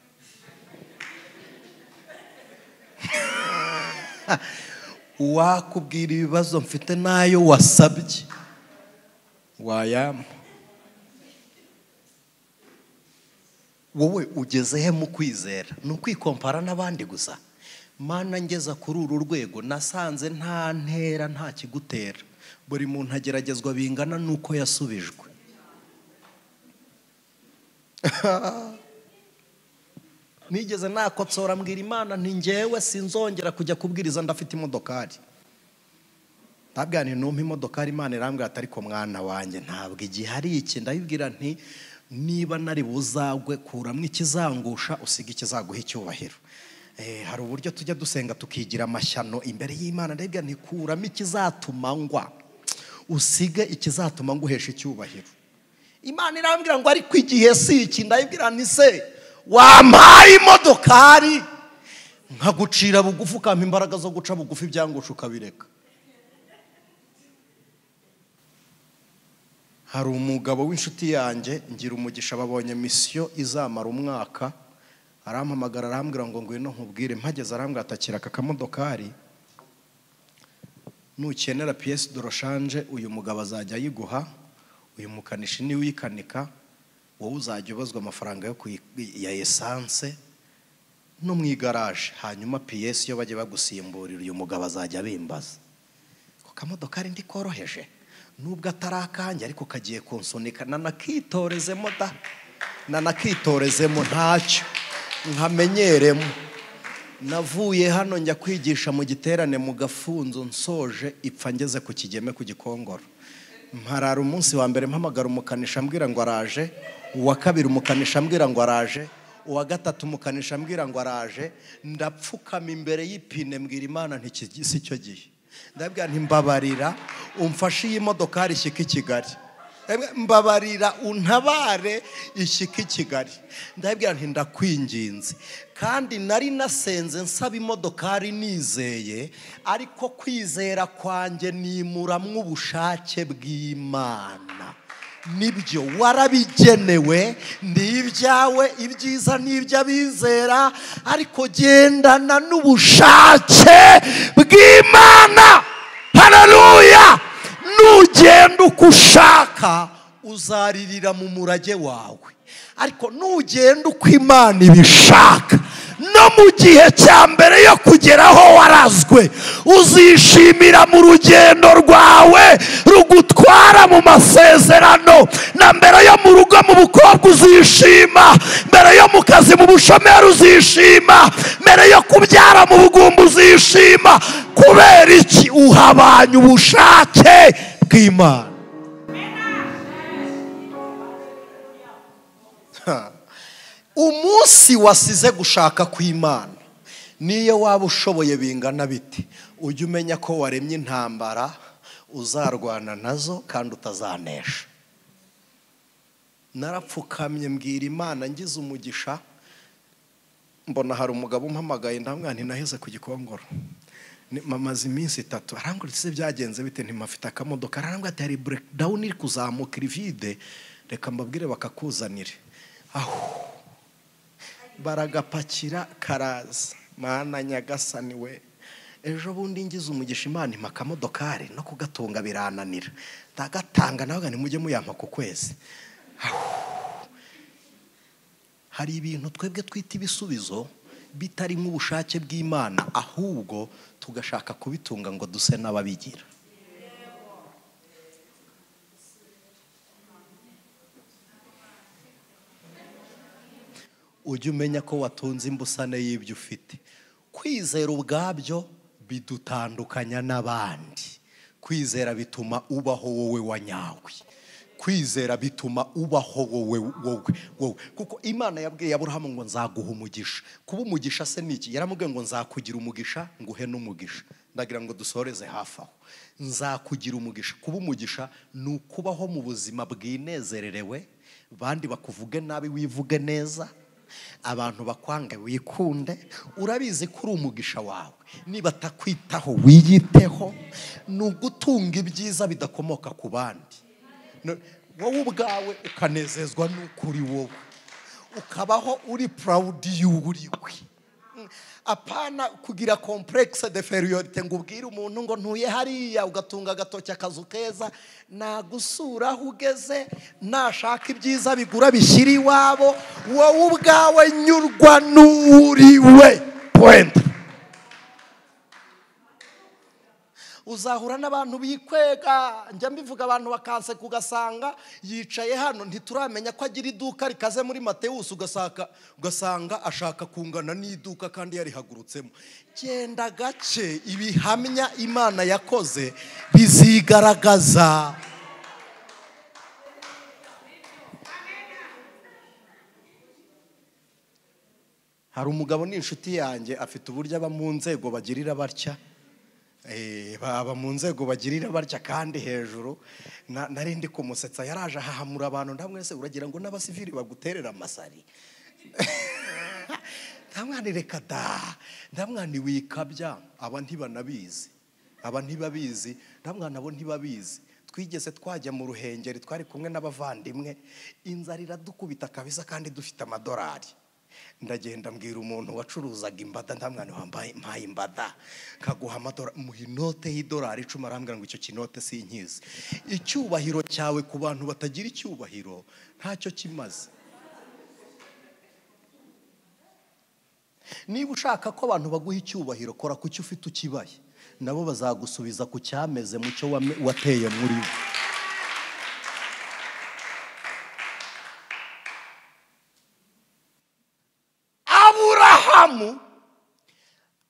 A: Wakubwira ibibazo mfite nayo wasabye wayampa. Wowe ugeze he mu kwizera? Ni ukwikompara n'abandi gusa? Mana ngeza kuri uru rwego nasanze nta ntera nta kigutera, buri muntu ageragezwa bingana nuko yasubijwe. Nigeze nakotsora mbwira Imana nti njyewe sinzongera kujya kubwiriza ndafite imodokari. Ndabwira nti numpa imodokari, Imana irambwira ati ariko mwana wanjye ntabwo igihe hari iki. Ndabibwira nti niba nari buzagwe kuramo ikizangusha usiga ikizaguha icyubahiro. Hari uburyo tujya dusenga tukigira amashyano imbere y'Imana. Ndabwira nti kuramo ikizatuma ngwa usige ikizatuma nguhesha icyubahiro. Imana irambwira ngo ariko igihe si iki. Ndabibwira nti se wampaye imodokari nkagucira bugufi ukampa imbaraga zo guca bugufi ibyangusha ukabireka. Hari umugabo w'inshuti yanjye ngira umugisha, babonye misiyo izamara umwaka, arampamagara arambwira ngo ngwino nkubwire. Mpageze arambwira atakira aka kamodokari, nukenera pièce de rechange uyu mugabo azajya ayiguha, uyu mukanishi ni uyikanika, wowe uzajya ubazwa amafaranga yo ya essence no mu igaraje, hanyuma pièce yo bajye bagusimburira uyu mugabo azajya abimbaza. Ko kamodokari ndi koroheje nubwo atarakanjye ariko kagiye kunsunika, nanakitorezemo da, nanakitorezemo ntacyo nkamenyeremo. Navuye hano njya kwigisha mu giterane mu Gafunzo, nsoje ipfa ngeze ku Kigeme ku Gikongoro. Mparara umunsi wa mbere mpamagara umukanisha ambwira ngo araje, uwa kabiri umukanisha ambwira ngo araje, uwa gatatu umukanisha ambwira ngo araje. Ndapfukama imbere y'ipine mbwira Imana nti si cyo gihe. Ndabwira nti mbabarira umfashe iyi modokari ishyika i Kigali, mbabarira untabare ishyika i Kigali. Ndabwira nti ndakwinginze. Kandi nari nasenze nsaba imodokari nizeye, ariko kwizera kwanjye nimuramwe ubushake bw'Imana. Nibyo warabigenewe, ni ibyawe, ibyiza ni iby'abizera, ariko gendana n'ubushake bw'Imana. Haleluya! Nugenda uko ushaka uzaririra mu murage wawe, ariko nugenda uko Imana ibishaka, no mu gihe cya mbere yo kugeraho warazwe, uzishimira mu rugendo rwawe rugutwara mu masezerano. Na mbere yo mu rugo mu bukobwa uzishima, mbere yo mu kazi mu bushomeri uzishima, mbere yo kubyara mu bugumba uzishima. Kubera iki? Uhabanye ubushake bw'Imana. Umunsi wasize gushaka kw'Imana, niyo waba ushoboye bingana biti, ujye umenya ko waremye intambara uzarwana nazo kandi utazanesha. Narapfukamye mbwira Imana ngize umugisha, mbona hari umugabo umpamagaye, ndamwira nti naheze ku Gikongoro mamaze iminsi 3. Arambwira ati byagenze bite? Ntimafite akamodoka. Arambwira ati hari breakdown iri kuzamuka irivide, reka mbabwire bakakuzanire. Aho baragapakira karaza. Mana Nyagasani we, ejo bundi ngize umugisha Imana impa akamodokari, no kugatunga birananira. Ndagatanga nawe ni mujye muyampa ku kwezi. hari ibintu twebwe twita ibisubizo bitarimo ubushake bw'Imana, ahubwo tugashaka kubitunga ngo duse n'ababigira. Ujye umenya ko watunze imbusane y'ibyo ufite. Kwizera ubwabyo bidutandukanya n'abandi. Kwizera bituma ubaho wowe wanyawe. Kwizera bituma ubaho wowe. Kuko Imana yabwiye Aburahamu ngo nzaguha umugisha. Kuba umugisha se niki? Yaramubwiye ngo nzakugira umugisha nguhe n'umugisha. Ndagira ngo dusoreze hafi aho. Nzakugira umugisha. Kuba umugisha ni ukubaho mu buzima bwinezererewe, bandi bakuvuge nabi wivuge neza, abantu bakwange wikunde. Urabizi ko uri umugisha wawe. Niba atakwitaho wiyiteho. Ni ugutunga ibyiza bidakomoka ku bandi. Wowe ubwawe ukanezezwa n'ukuri wowe, ukabaho uri proud y'uriwe. Apana kugira complexe d'infériorité ngo ubwire umuntu ngo ntuye hariya ugatunga agatoki akazu keza, nagusura aho ugeze, nashaka ibyiza bigura bishyira iwabo. Wowe ubwawe nyurwa n'uriwe. Point. Uzahura n'abantu bikwega, njya mbivuga abantu bakanse kugasanga yicaye hano ntituramenya ko agira iduka rikaze muri Mateus, ugasanga ashaka kungana n'iduka kandi yarihagurutsemo. Genda gace, ibihamya Imana yakoze bizigaragaza. Hari umugabo n'inshuti yanjye afite uburyo aba mu nzego bagirira batya. Baba mu nzego bagirira barya kandi hejuru. Nari ndi kumusetsa, yaraje ahahamura abantu, ndamwese uragira ngo n'abasivili baguterera amasari. Ndamwani reka da, ndamwani wikabya, aba ntibanabizi, aba ntibabizi, ndamwana abo ntibabizi. Twigeze twajya mu Ruhengeri, twari kumwe n'abavandimwe, inzara iradukubita kabisa kandi dufite amadolari. Ndagenda mbwira umuntu wacuruzaga imbada, ndamwana wambaye mpaye imbada kaguha amadolari, muha inote y'idolari 10, arambwira ngo icyo kinote sinkizi. Icyubahiro cyawe ku bantu batagira icyubahiro ntacyo kimaze. Niba ushaka ko abantu baguha icyubahiro, kora ku cyo ufite ukibaye, nabo bazagusubiza ku cyameze mu cyo wateye muri bo. Aburahamu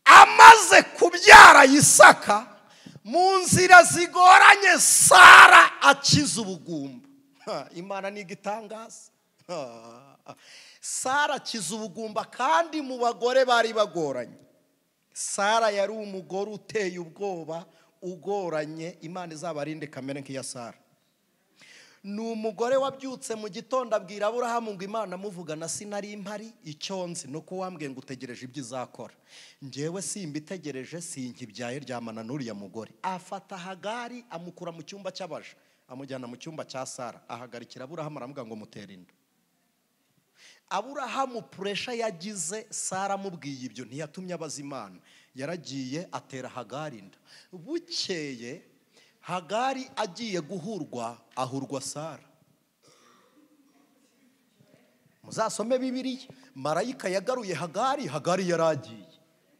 A: amaze kubyara Isaka, mu nzira zigoranye Sara akiza ubugumba. Imana ni igitangaza. Sara akiza ubugumba kandi mu bagore bari bagoranye. Sara yari umugore uteye ubwoba, ugoranye. Imana izabarinde kamere nk'iya Sara. Ni umugore wabyutse mu gitondo abwira Aburahamu ngo Imana muvugana sinari impari, icyo nzi nuko wambwiye ngo utegereje ibyo izakora. Njyewe simbitegereje, sinkibyaye, ryamana n'uriya mugore. Afata Hagari amukura mu cyumba cy'abaja amujyana mu cyumba cya Sara, ahagarikira Aburahamu aramuga ngo mutere inda. Aburahamu pressure yagize, Sara amubwiye ibyo ntiyatumye abaza Imana, yaragiye atera Hagari inda. Bukeye Hagari agiye guhurwa, ahurwa Sara. Muzasome Bibiliya, marayika yagaruye Hagari, Hagari yaragiye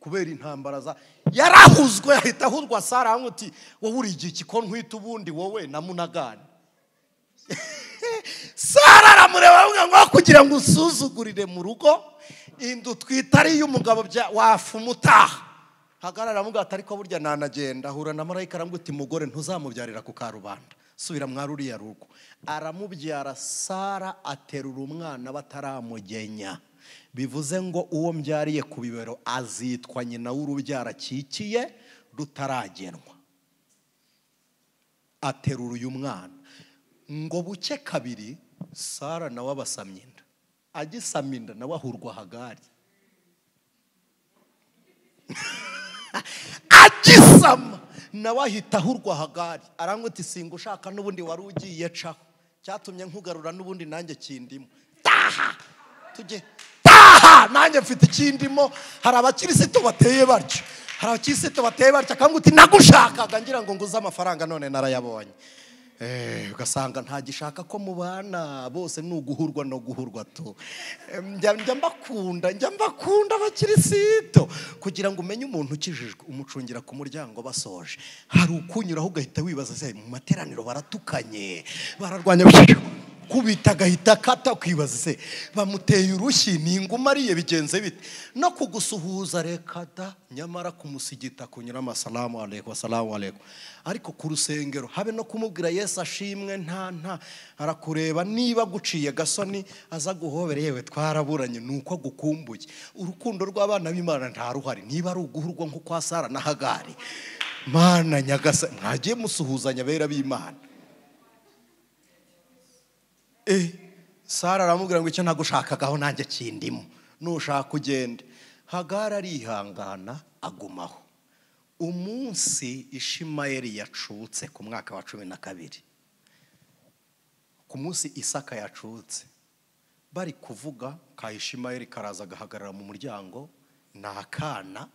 A: kubera intambara yarahuzwe, ahita ahurwa Sara. Amuti wowe uri iki ko ntwita ubundi wowe na Munagani. Sara aramureba avuga ngo kugira ngo usuzugurire mu rugo, indu twita ari y'umugabo wafumutaha. Hagara aramuga ariko burya nanagenda, ahura na marayika aramubwira ati mugore ntuzamubyarira ku karubanda, subira mwaruriya rugo. Aramubyara Sara aterura umwana bataramugenya. Bivuze ngo uwo mbyariye ku bibero azitwa nyina w'urubyara kikiye rutaragenwa. Aterura uyu mwana. Ngo buke kabiri Sara nawe abasamye inda. Agisamye inda nawe ahurwa Hagari. Agisama nawe ahita ahurwa Hagari. Arangwa ati singa ushaka n'ubundi wari ugiye caho, cyatumye nkugarura n'ubundi nanjye kindimo. Taha tujye, taha nanjye mfite ikindimo. Hari abakirisitu bateye batyo, hari abakirisitu bateye batyo, akanguti nagushakaga ngira ngo nguze amafaranga none narayabonye. ugasanga ntagishaka ko mubana bose ni uguhurwa no guhurwa tu. Njya mbakunda abakirisito kugira ngo umenye umuntu ukijijwe umucungira ku muryango basoje. Hari ukunyuraho ugahita wibaza se mu materaniro baratukanye bararwanya kubita gahita kata kwibaza se bamuteye urushyi ni inguma ariye bigenze bite no kugusuhuza reka da nyamara kumusigita kunyura amasalamu alaykum assalamu alaykum ariko ku rusengero habe no kumubwira Yesu ashimwe nta arakureba niba guciye gasoni aza guhobera yewe twaraburanye nuko gukumbuye urukundo rw'abana b'Imana nta ruhari niba ari uguhurwa nko kwa Sara na Hagari Mana nyagasa ntagiye musuhuzanya bera b'Imana. Sara aramubwira ngo icyo nagushakagaho nanjye kindimo nushaka kugenda. Hagara arihangana agumaho. Umunsi Ishimayeli yacutse ku mwaka wa 12 ku munsi Isaka yacutse bari kuvuga ka Ishimayeli karaza gahagarara mu muryango nakana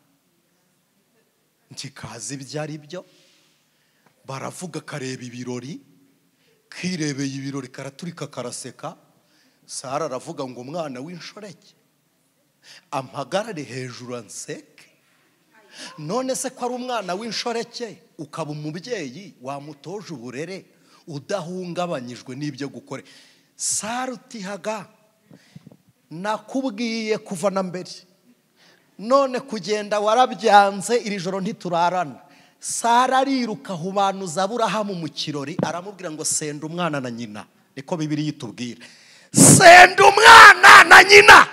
A: ntikazi ibyari byo baravuga kareba ibirori kirebeye ibirori karaturika karaseka. Sara aravuga ngo umwana w'inshoreke ampagarare hejuru anseke. None se ko ari umwana w'inshoreke ukaba umubyeyi wamutoje uburere udahungabanyijwe n'ibyo gukore. Sara utihaga nakubwiye kuva na mbere none kugenda warabyanze iri joro ntiturarana. Sara ariruka hubanuza Aburahamu mu kirori aramubwira ngo senda umwana na nyina. Niko Bibiliya itubwira senda umwana na nyina.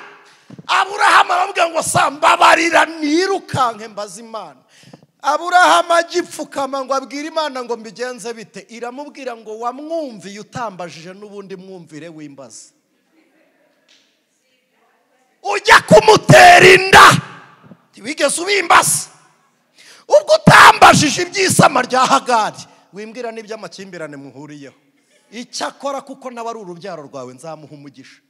A: Aburahamu aramubwira ngo sambabarira nirukanke mbaza Imana. Aburahamu agipfukama ngo abwira Imana ngo mbigenze bite. Iramubwira ngo wamwumviye utambajije n'ubundi mwumvire wimbaza. Ujya kumutera inda ntiwigeze ubimbaza. Ubwo utambajije iby'isama rya Hagari wimbwira n'iby'amakimbirane muhuriyeho. Icyakora kuko nawe ari urubyaro rwawe nzamuha umugisha.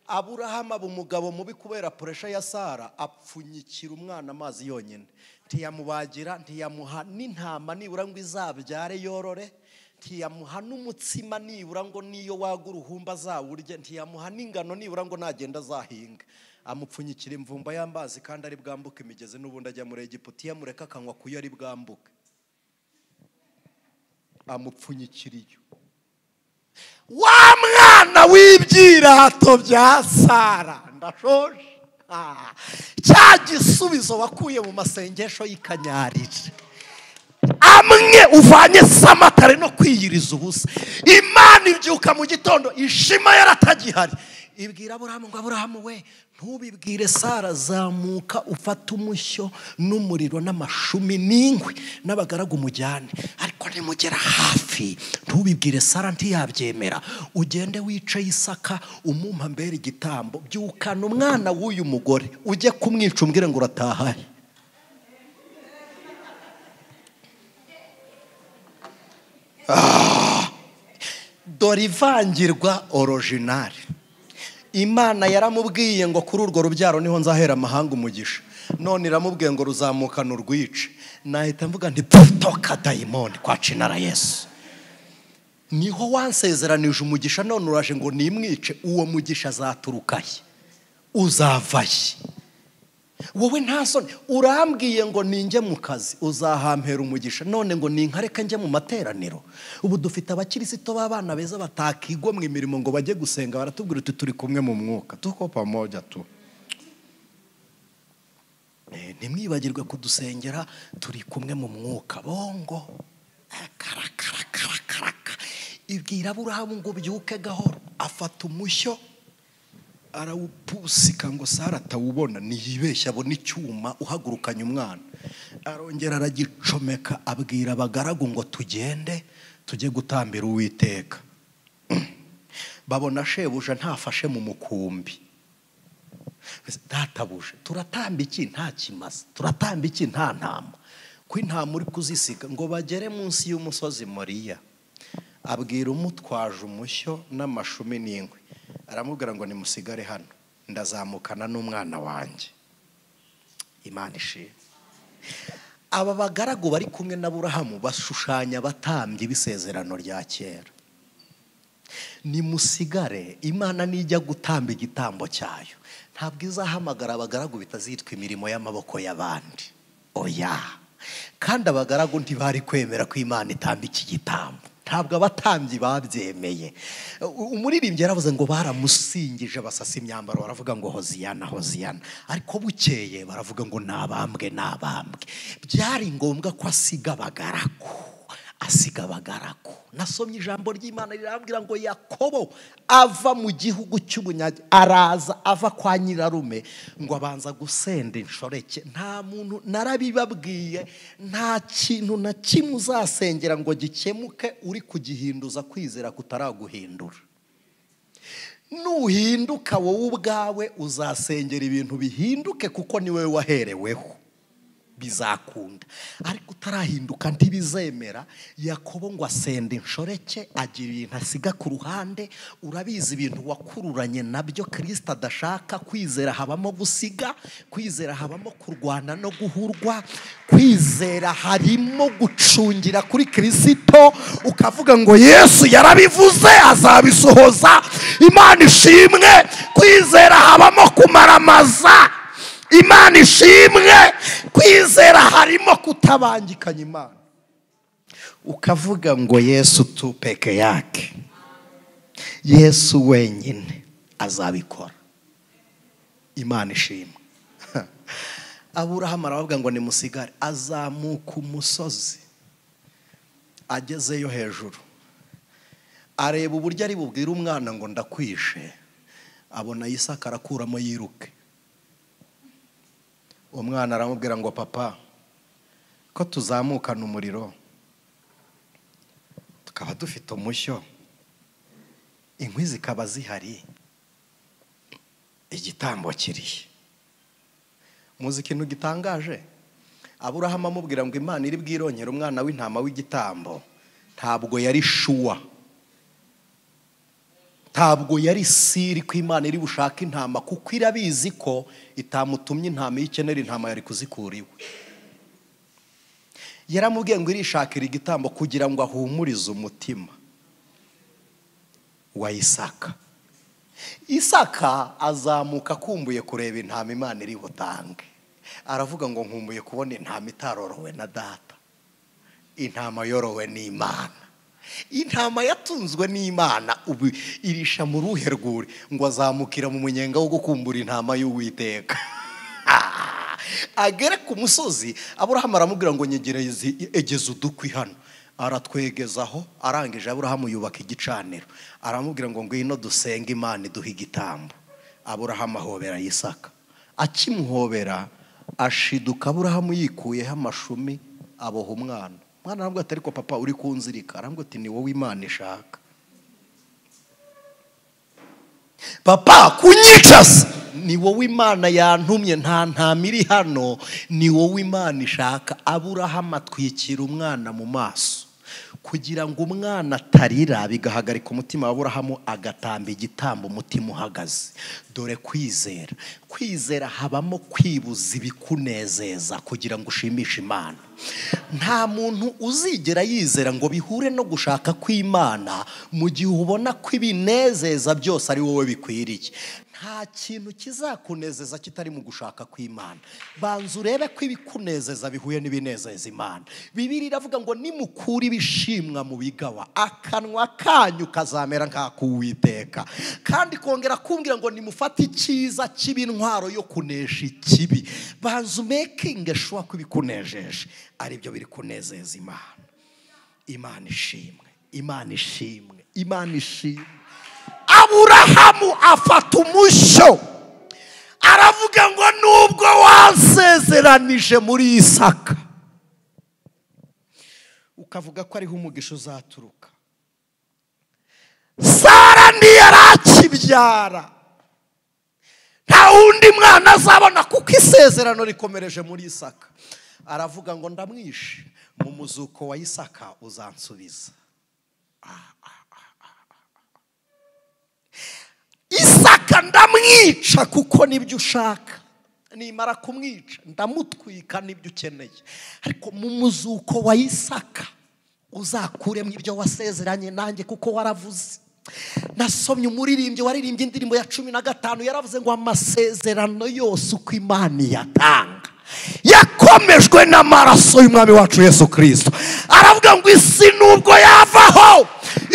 A: Aburahamu aba umugabo mubi kubera puresha ya Sara apfunyikira umwana amazi yonyine. Ntiyamubagira ntiyamuha n'intama nibura ngo izabyare yorore. Ntiyamuha n'umutsima nibura ngo niyo wagura uruhumba azawurye. Ntiyamuha n'ingano nibura ngo nagenda azahinga. Amupfunyikira imvumba y'amazi kandi ari bwambuke imigezi n'ubundi ajya muri Egiputa. Yamureka akanywa kuyo ari bwambuke. Amupfunyikira iyo wa mwana w'ibyirato bya Sara ndashoje. Cya gisubizo wakuye mu masengesho y'ikanyarire amwe uvanye samatare no kwiyiriza ubusa. Imana ibyuka mu gitondo Ishima yaratagihari ibwira Aburahamu ngo Aburahamu we ntubibwire Sara zamuka ufata umushyo n'umuriro n'amashumi n'inkwi n'abagaragu umujyane ariko nimugera hafi ntubibwire Sara ntiyabyemera. Ugende wicaye Isaka umumpa mbere igitambo byukana umwana w'uyu mugore ujye kumwica umbwire ngo uratahaye. Dore ivangirwa original. Imana yaramubwiye ngo kuri urwo rubyaro niho nzahera amahanga umugisha. None iramubwiye ngo ruzamukana urwice. Nahita mvuga nti toka dayimoni kwa cinara Yesu. Niho wansezeranije umugisha none uraje ngo nimwice. Uwo mugisha azaturukahe uzavahe. Wowe nta soni urambwiye ngo ninjye mu kazi uzahampera umugisha none ngo ninkareka njye mu materaniro. Ubu dufite abakirisito b'abana beza batakigwa mu imirimo ngo bajye gusenga baratubwira uti turi kumwe mu mwuka tuko pamoja tu. Nimwibagirwe kudusengera turi kumwe mu mwuka bongo karaka ibwira Aburahamu ngo byuke gahoro afata umushyo arawupusika ngo Sara atawubona niyibeshya abona icyuma uhagurukanye umwana. Arongera aragicomeka abwira abagaragu ngo tugende tujye gutambira Uwiteka. Babona shebuja ntafashe mu mukumbi. Databuje turatamba iki nta kimaze turatamba iki nta ntama ko intama uri kuzisiga ngo bagere munsi y'umusozi Moriya. Abwira umutwaje umushyo n'amashumi n'inkwi aramubwira ngo nimusigare hano ndazamukana n'umwana wanjye. Imana ishimwe. aba bagaragu bari kumwe na Aburahamu bashushanya abatambyi b'isezerano rya kera. Nimusigare, Imana nijya gutamba igitambo cyayo ntabwo izahamagara abagaragu bitazitwa imirimo y'amaboko y'abandi. Oya, kandi abagaragu ntibari kwemera ko Imana itamba iki gitambo, ntabwo abatambyi babyemeye. Umuririmbyi yaravuze ngo baramusingije basasa imyambaro, baravuga ngo hoziyana hoziyana, ariko bukeye baravuga ngo nabambwe nabambwe. Byari ngombwa ko asiga abagaragu. Nasomye ijambo ry'Imana rirambwira ngo Yakobo ava mu gihugu cy'ubunyage araza ava kwa nyirarume ngo abanza gusenda inshoreke. Nta muntu, narabibabwiye, nta kintu na kimwe uzasengera ngo gikemuke uri kugihinduza kwizera kutaraguhindura. Nuhinduka wowe ubwawe uzasengera ibintu bihinduke kuko ni wowe wahereweho, bizakunda. Ariko utarahinduka ntibizemera. Yakobo ngo asenda inshoreke, agira ibintu asiga ku ruhande. Urabizi ibintu wakururanye nabyo Kristo adashaka. Kwizera habamo gusiga, kwizera habamo kurwana no guhurwa, kwizera harimo gucungira kuri Kristo ukavuga ngo Yesu yarabivuze azabisohoza. Imana ishimwe. Kwizera habamo kumaramaza. Imana ishimwe. Kwizera harimo kutabangikanya Imana, ukavuga ngo Yesu tu peke yake, Yesu wenyine azabikora. Imana ishimwe. Aburahamu aravuga ngo nimusigare. Azamuka umusozi, agezeyo hejuru areba uburyo ari bubwire umwana ngo ndakwishe. Abona Isaka arakuramo yiruke. Umwana aramubwira ngo papa, ko tuzamukana umuriro tukaba dufite umushyo, inkwi zikaba zihari, igitambo kirihe? Muzi ikintu gitangaje? Aburahamu amubwira ngo Imana iri bwirongera umwana w'intama w'igitambo. Ntabwo yari shuwa, ntabwo yari siri ko Imana iri bushaka intama, kuko irabizi ko itamutumye intama yikenera intama yari kuzikura iwe. Yaramubwiye ngo irishakira igitambo kugira ngo ahumurize umutima wa Isaka. Isaka azamuka akumbuye kureba intama Imana iri butange. Aravuga ngo nkumbuye kubona intama itarorowe na data, intama yorowe n'Imana. Intama yatunzwe n'Imana ubu irisha mu ruhe rwuri ngo azamukira mu munyenga wo gukumbura intama y'Uwiteka. Agere ku musozi, Aburahamu aramubwira ngo nyegereze egeza udukwi hano. Aratwegezaho, arangije Aburahamu yubaka igicaniro. Aramubwira ngo ngwino dusenge Imana iduhe igitambo. Aburahamu ahobera Isaka. Akimuhobera ashiduka Aburahamu yikuyeho amashumi aboha umwana. Mwana arambwira ati ariko papa uri kunzirika? Arambwira ati ni wowe Imana ishaka. Papa kunyicasa, ni wowe Imana yantumye, nta ntama iri hano, ni wowe Imana ishaka. Aburahamu atwikira umwana mu maso kugira ngo umwana atarira, bigahagarika umutima wa Aburahamu, agatamba igitambo umutima uhagaze. Dore kwizera. Kwizera habamo kwibuza ibikunezeza kugira ngo ushimishe Imana. Nta muntu uzigera yizera ngo bihure no gushaka kw'Imana mu gihe ubona ko ibinezeza byose ari wowe bikwiriye. Nta kintu kizakunezeza kitari mu gushaka kw'Imana. Banza urebe ko ibikunezeza bihuye n'ibinezeza Imana. Bibiliya iravuga ngo nimukura ibishimwa mu bigawa, akanwa kanyu kazamera nk'ak'Uwiteka. Kandi kongera kumbwira ngo nimufate icyiza cy'intwaro yo kunesha ikibi. Banza umekinge shuwa ko ibikunejeje ari byo biri kunezeza Imana. Imana ishimwe, Imana ishimwe, Imana ishimwe. Aburahamu afata umushyo, aravuga ngo nubwo wansezeranije muri Isaka, ukavuga ko ariho umugisha uzaturuka, Sara ntiyarakibyara, nta wundi mwana azabona kuko isezerano rikomereje muri Isaka. Aravuga ngo ndamwishe, mu muzuko wa Isaka uzansubiza. Isaka ndamwica kuko nibyo ushaka, nimara kumwica ndamutwika n'ibyo ukeneye, ariko mu muzuko wa Isaka uzakuremo ibyo wasezeranye nanjye kuko waravuze. Nasomye umuririmbyi waririmbye indirimbo ya 15 yaravuze ngo amasezerano yose uko Imana yatanga yakomejwe n'amaraso y'umwami wacu Yesu Kristo. Aravuga ngo isi nubwo yavaho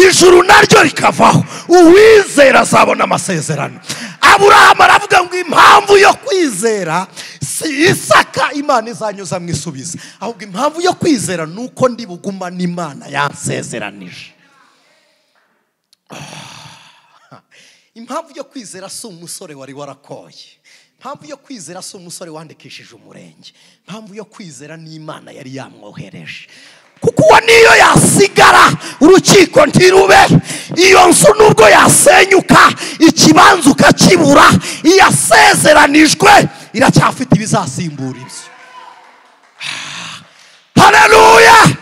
A: ijuru naryo rikavaho uwizera azabona amasezerano. Aburahamu aravuga ngo impamvu yo kwizera si Isaka Imana izanyuza mu isubiza, ahubwo impamvu yo kwizera nuko ndi buguma n'Imana yansezeranije. Impamvu yo kwizera si umusore wari warakoye, impamvu yo kwizera si umusore wandikishije umurenge, impamvu yo kwizera ni Imana yari yamwohereje. Kuko uwo niyo yasigara urukiko ntirube, iyo nzu nubwo yasenyuka ikibanza ukakibura, iyasezeranijwe iracyafite ibizasimbura ibyo. Haleluya!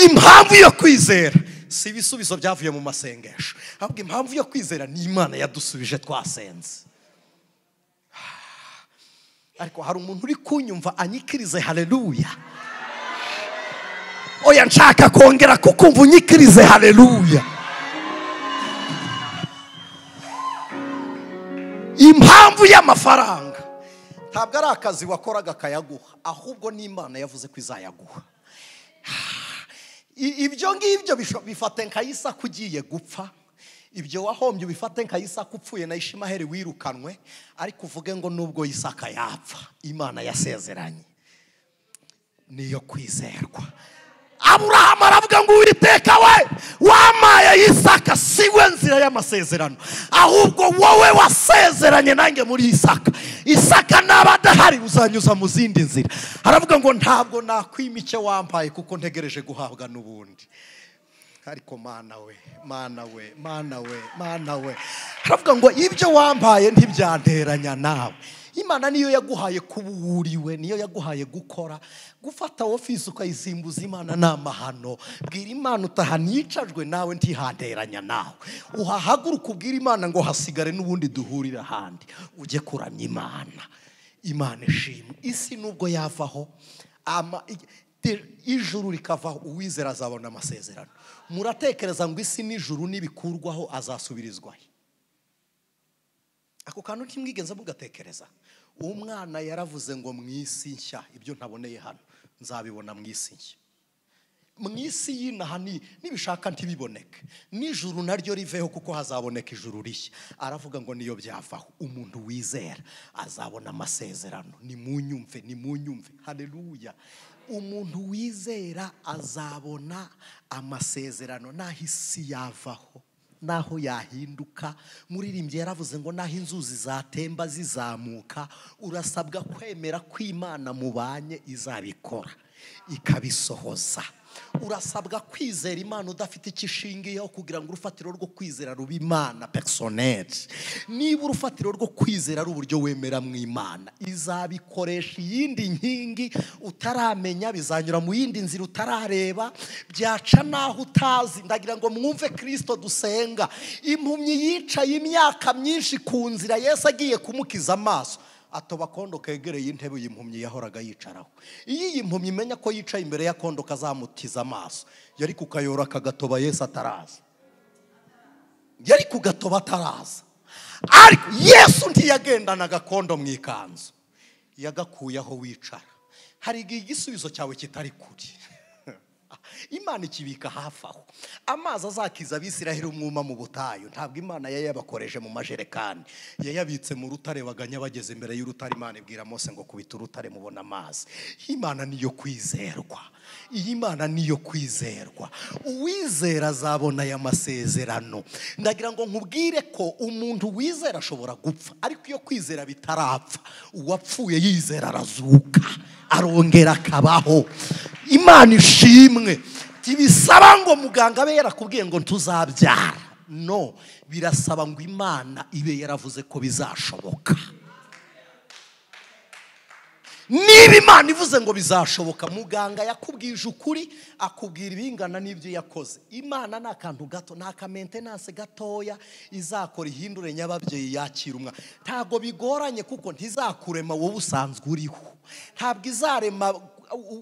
A: Impamvu yo kwizera si ibisubizo byavuye mu masengesho, ahubwo impamvu yo kwizera ni Imana yadusubije twasenze. Ariko hari umuntu uri kunyumva anyikirize haleluya. Oya nshaka kongera kukumva unyikirize haleluya. Impamvu y'amafaranga ntabwo ari akazi wakoraga kayaguha, ahubwo ni Imana yavuze ko izayaguha. Ibyo ngibyo bifate nka Isaka ugiye gupfa, ibyo wahombye bifate nka Isaka upfuye na Ishimaheli wirukanwe, ariko uvuge ngo nubwo Isaka yapfa Imana yasezeranye niyo kwizerwa. Aburahamu aravuga ngo Uwiteka we wamaye Isaka siwe nzira y'amasezerano, ahubwo wowe wasezeranye nanjye muri Isaka. Isaka nabadahari uzanyuza mu zindi nzira. Aravuga ngo ntabwo nakwima icyo wampaye kuko ntegereje guhabwa n'ubundi. Ariko Mana we, Mana we, Mana we, Mana we, aravuga ngo ibyo wampaye ntibyanteranya nawe. Imana niyo yaguhaye kubuwuriwe, niyo yaguhaye gukora, gufata ofisi ukayizimbuza Imana n'amahano. Bwira Imana utahanicajwe nawe ntihanteranya nawe. Uhahaguruka ubwira Imana ngo hasigare n'ubundi duhurira handi, ujye kuramya Imana. Imana ishimwe. Isi nubwo yavaho ijuru rikavaho uwizera azabona amasezerano. Muratekereza ngo isi n'ijuru nibikurwaho azasubirizwaho? Ako kantu ntimwigenza mugatekereza. Umwana yaravuze ngo mwisi nshya ibyo ntaboneye hano nzabibona mwisi nshya. Mwisi y'inaha nibishaka ntibiboneke, n'ijuru naryo riveho kuko hazaboneka ijuru rishya. Aravuga ngo niyo byavaho umuntu wizera azabona amasezerano. Nimunyumve, nimunyumve. Haleluya! Umuntu wizera azabona amasezerano naho isi yavaho, naho yahinduka. Muririmbyi yaravuze ngo naho inzuzi zatemba zizamuka, urasabwa kwemera ko Imana mubanye izabikora ikabisohoza. Urasabwa kwizera Imana udafite ikishingiyeho kugira ngo urufatiro rwo kwizera ruba Imana personnel. Niba urufatiro rwo kwizera ari uburyo wemera mu Imana, izabikoresha iyindi nkingi utaramenya, bizanyura mu yindi nzira utarareba, byaca naho utazi. Ndagira ngo mwumve Kristo dusenga. Impumyi yicaye imyaka myinshi ku nzira, Yesu agiye kumukiza amaso, atoba kondo kegereye intebe y'impumyi yahoraga yicaraho. Iyo impumyi imenya ko yicaye imbere ya kondo kazamutiza amaso, yari kukayora kagatoba Yesu ataraza, yari kugatoba ataraza. Ariko Yesu ntiyagendana gakondo mu ikanzu, yagakuye aho wicara. Hari igihe igisubizo cyawe kitari kuri, Imana ikibika hafi aho. Amazi azakiza Abisiraheli umwuma mu butayu, ntabwo Imana yayabakoreje mu majerekani, yayabitse mu rutare. Baganya bageze imbere y'urutare, Imana ibwira Mose ngo kubita urutare mubona amazi. Imana niyo kwizerwa, iyi Mana niyo kwizerwa. Uwizera azabona aya masezerano. Ndagira ngo nkubwire ko umuntu wizera ashobora gupfa, ariko iyo kwizera bitarapfa, uwapfuye yizera arazuka arongera akabaho. Imana ishimwe. Tibisaba ngo muganga abe yarakubwiye ngo tuzabyara, no, birasaba ngo Imana ibe yaravuze ko bizashoboka. niba Imana ivuze ngo bizashoboka, muganga yakubwije ukuri, akubwira ibingana n'ibyo yakoze. Imana ni akantu gato, ni akamentenanse gatoya izakora ihindure nyababyeyi yakira umwana. Ntabwo bigoranye kuko ntizakurema wowe usanzwe uriho, ntabwo izarema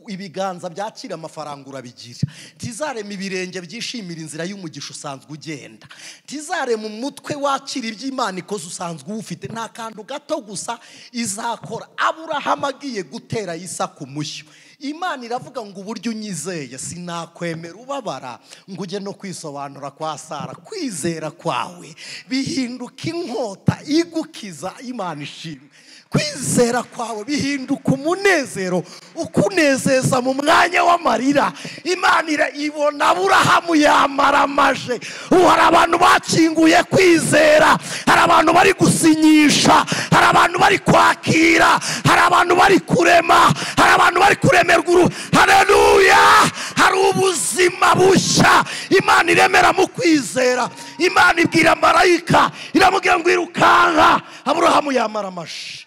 A: ibiganza byakira amafaranga urabigira, ntizarema ibirenge byishimira inzira y'umugisha usanzwe ugenda, ntizarema umutwe wakira iby'Imana ikoze usanzwe ufite. nta kantu gato gusa izakora. Aburahamu agiye gutera Isaka umushyo, Imana iravuga ngo uburyo unyizeye sinakwemera ubabara ngo ujye no kwisobanura kwa Sara. Kwizera kwawe bihinduka inkota igukiza. Imana ishimwe. Kwizera kwawe bihinduka umunezero ukunezeza mu mwanya w'amarira. Imana ibona Aburahamu yamaramaje. Hari abantu bakinguye kwizera, hari abantu bari gusinyisha, hari abantu bari kwakira, hari abantu bari kurema, hari abantu bari kuremerwa. Haleluya! Hari ubuzima bushya Imana iremera mu kwizera. Imana ibwira marayika iramubwira ngo irukanka. Aburahamu yamaramaje,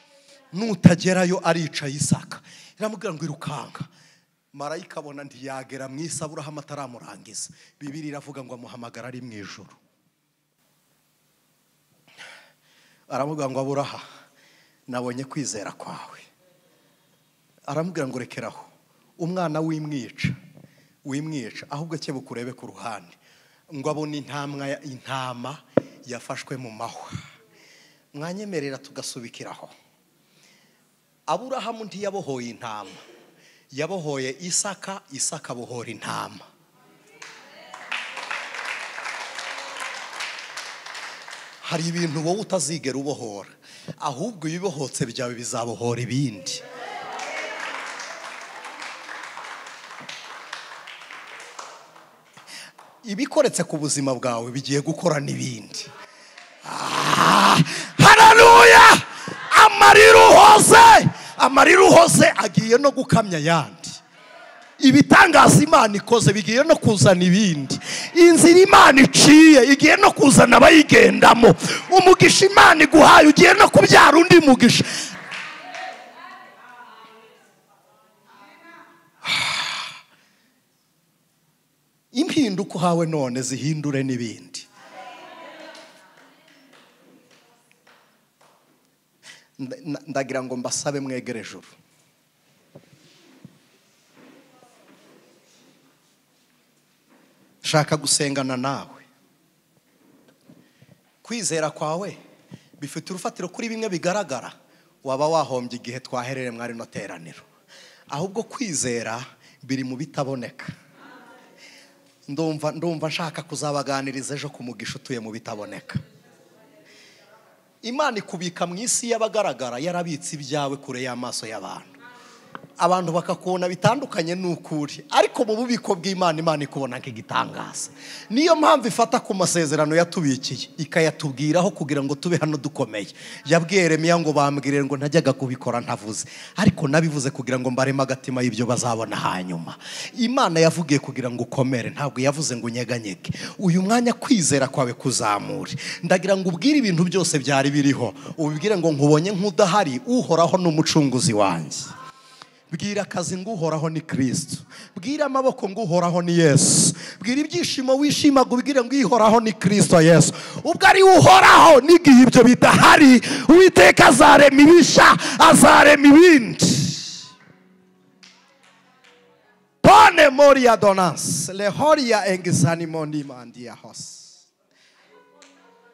A: nutagerayo arica Isaka. Iramubwira ngo irukanka. Marayika abona ntiyagera mu isi Aburahamu ataramurangiza. Bibiliya iravuga ngo amuhamagara ari mu ijuru. Aramubwira ngo Aburaha, nabonye kwizera kwawe. Aramubwira ngo rekeraho, umwana wimwica ahubwo cye bukurebe ku ruhande. Ngo abone intama yafashwe mu mahwa. Mwanyemerera tugasubikiraho. Aburahamu ntiyabohoye intama, yabohoye Isaka, Isaka abohora intama. Hari ibintu wowe utazigera ubohora, ahubwo ibibohotse byawe bizabohora ibindi. Ibikoretse ku buzima bwawe bigiye gukora n'ibindi. Haleluya! Amarira uhoze agiye no gukamya yandi. Ibitangaza Imana ikoze bigiye no kuzana ibindi. Inzira Imana iciye igiye no kuzana abayigendamo. Umugisha Imana iguhaye ugiye no kubyara undi mugisha. Impinduka uhawe none zihindure n'ibindi. Ndagira ngo mbasabe mwegere ejuru. Shaka gusengana nawe. Kwizera kwawe bifite urufatiro kuri bimwe bigaragara, waba wahombye igihe twaherere mwari no teraniro. Ahubwo kwizera biri mu bitaboneka. Ndumva nshaka kuzabaganiriza ejo ku mugisha utuye mu bitaboneka. Imana ikubika mu isi y'abagaragara, yarabitse ibyawe kure y'amaso y'abantu. Abantu bakakubona bitandukanye n'ukuri, ariko mu bubiko bw'Imana Imana ikubona nk'igitangaza. Niyo mpamvu ifata ku masezerano yatubikiye ikayatubwiraho kugira ngo tube hano dukomeye. Yabwiye Yeremiya ngo bambwire ngo ntajyaga kubikora ntavuze, ariko nabivuze kugira ngo mbareme agatima y'ibyo bazabona hanyuma. Imana yavugiye kugira ngo ukomere, ntabwo yavuze ngo unyeganyege. Uyu mwanya kwizera kwawe kuzamure. Ndagira ngo ubwire ibintu byose byari biriho, ubibwire ngo nkubonye nk'udahari, uhoraho n'umucunguzi wanjye. Bwira akazi ngo uhoraho ni Kristo. Bwira amaboko ngo uhoraho ni Yesu. Bwira ibyishimo wishimaga ubwire ngo uhoraho ni Kristo Yesu. Ubwo ari uhoraho n'igihe ibyo bidahari, Uwiteka azarema ibisha, azarema ibindi. Pone moria donans le horia engizanimo nimandia hos.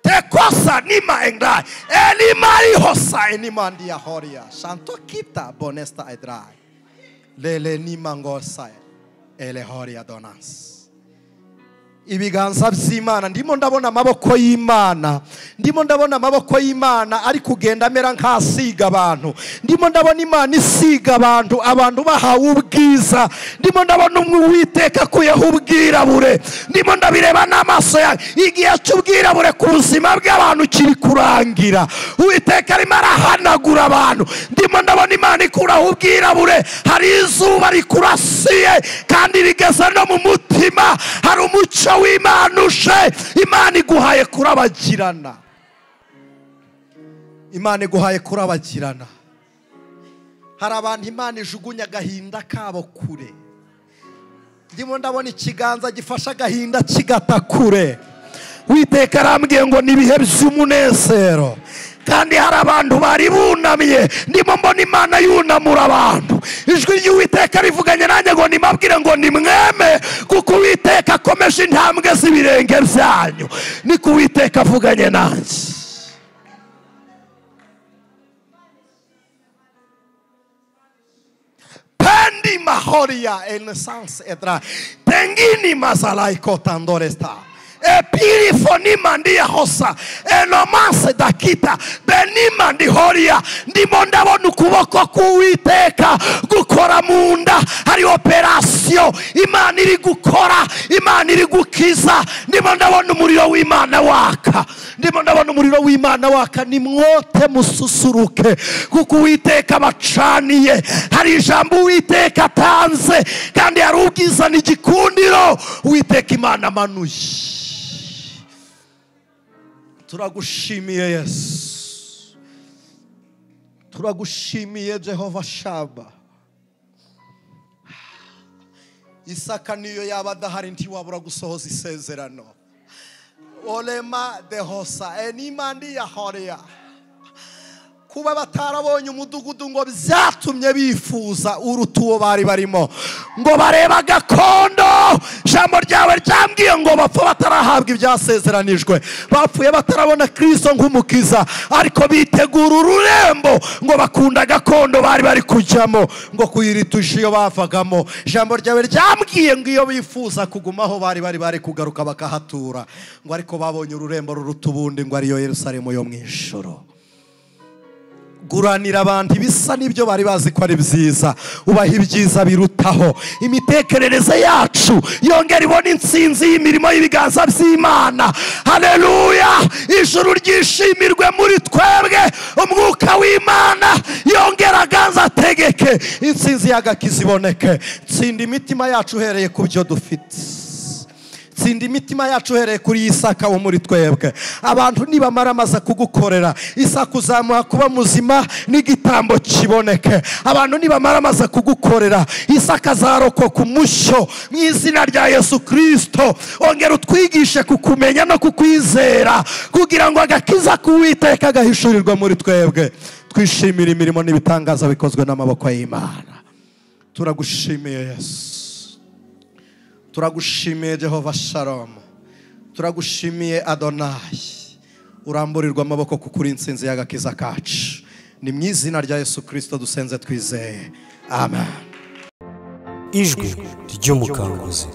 A: Tekosa nima engrai elimari hosa enimandia horia santo kita bonesta edrai lele nimangosa ele horia donans. Ibiganza by'Imana, ndimo ndabona amaboko y'Imana, ndimo ndabona amaboko y'Imana ari kugenda amera nk'asiga abantu. Ndimo ndabona Imana isiga abantu, abantu bahawe ubwiza. Ndimo ndabona Uwiteka kuyeho ubwirabure. Ndimo ndabireba n'amaso yanjye. Igihe cy'ubwirabure ku buzima bw'abantu kiri kurangira. Uwiteka arimo arahanagura abantu. Ndimo ndabona Imana ikuraho ubwirabure. Hari izuba rikurasiye kandi rigeze no mu mutima. Hari umucyo w'Imana uje. Imana iguhaye kurabagirana. Imana iguhaye kurabagirana. hari abantu Imana ijugunya agahinda kabo kure. Ndimo ndabona ikiganza gifasha agahinda kigata kure. Uwiteka arambwiye ngo ni ibihe by'umunezero, kandi hari abantu bari bunamiye. Ndimo mbona Imana yunamura abantu. Ijwi ry'Uwiteka rivuganye nanjye ngo nimabwire ngo nimweme, kuko Uwiteka akomeje intambwe z'ibirenge byanyu. Niko Uwiteka avuganye nanjye. Pendi mahoria enesans edra tengini mazalai kotandoresta epirifoni mandia hosa enomase dakita benima ndihoria. Ndimo ndabona ukuboko k'Uwiteka gukora munda. Hari operasiyo Imana iri gukora, Imana iri gukiza. Ndimo ndabona umuriro w'Imana waka, ndimo ndabona umuriro w'Imana waka. Nimwote mususuruke, kuko Uwiteka bacaniye. Hari ijambo Uwiteka atanze, kandi hari ubwiza n'igikundiro Uwiteka Imana amanuye. Turagushimiye Yesu, turagushimiye Jehova Shaba. Isaka niyo yaba adahari ntiwabura gusohoza isezerano. Olema de hosa enimandi ya horea. Kuba batarabonye umudugudu ngo byatumye bifuza urutuwo bari barimo, ngo bareba gakondo. Jambo ryawe ryambwiye ngo bapfa batarahabwa ibyasezeranijwe, bapfuye batarabona Kristo nk'umukiza, ariko bitegura ururembo ngo bakunda gakondo bari bari kujyamo, ngo kuyiritusha iyo bavagamo. Jambo ryawe ryambwiye ngo iyo bifuza kugumaho bari kugaruka bakahatura, ngo ariko babonye ururembo ruruta ubundi, ngo ariyo Yerusalemu yo mu ijuru. Guranira abantu ibisa n'ibyo bari bazi ko ari byiza, ubaha ibyiza birutaho. Imitekerereze yacu yongera ibona intsinzi y'imirimo y'ibiganza by'Imana. Haleluya! Ijuru ryishimirwe muri twebwe. Umwuka w'Imana yongera aganza ategeke, intsinzi y'agakiza iboneke. Tsinda imitima yacu uhereye ku byo dufite. Tsinda imitima yacu uhereye kuri Isaka wo muri twebwe. Abantu nibamara amaze kugukorera, Isaka uzamuha kuba muzima n'igitambo kiboneke. Abantu nibamara amaze kugukorera, Isaka azarokoka umushyo mu izina rya Yesu Kristo. Ongera utwigishe kukumenya no kukwizera, kugira ngo agakiza k'Uwiteka gahishurirwe muri twebwe. Twishimira imirimo n'ibitangaza bikozwe n'amaboko y'Imana. Turagushimiye Yesu, turagushimiye Jehova Shalom, turagushimiye Adonai. Uramburirwa amaboko kuko uri intsinzi y'agakiza kacu. Ni mu izina rya Yesu Kristo dusenze twizeye, amen.
B: Ijwi ry'umukanguzi.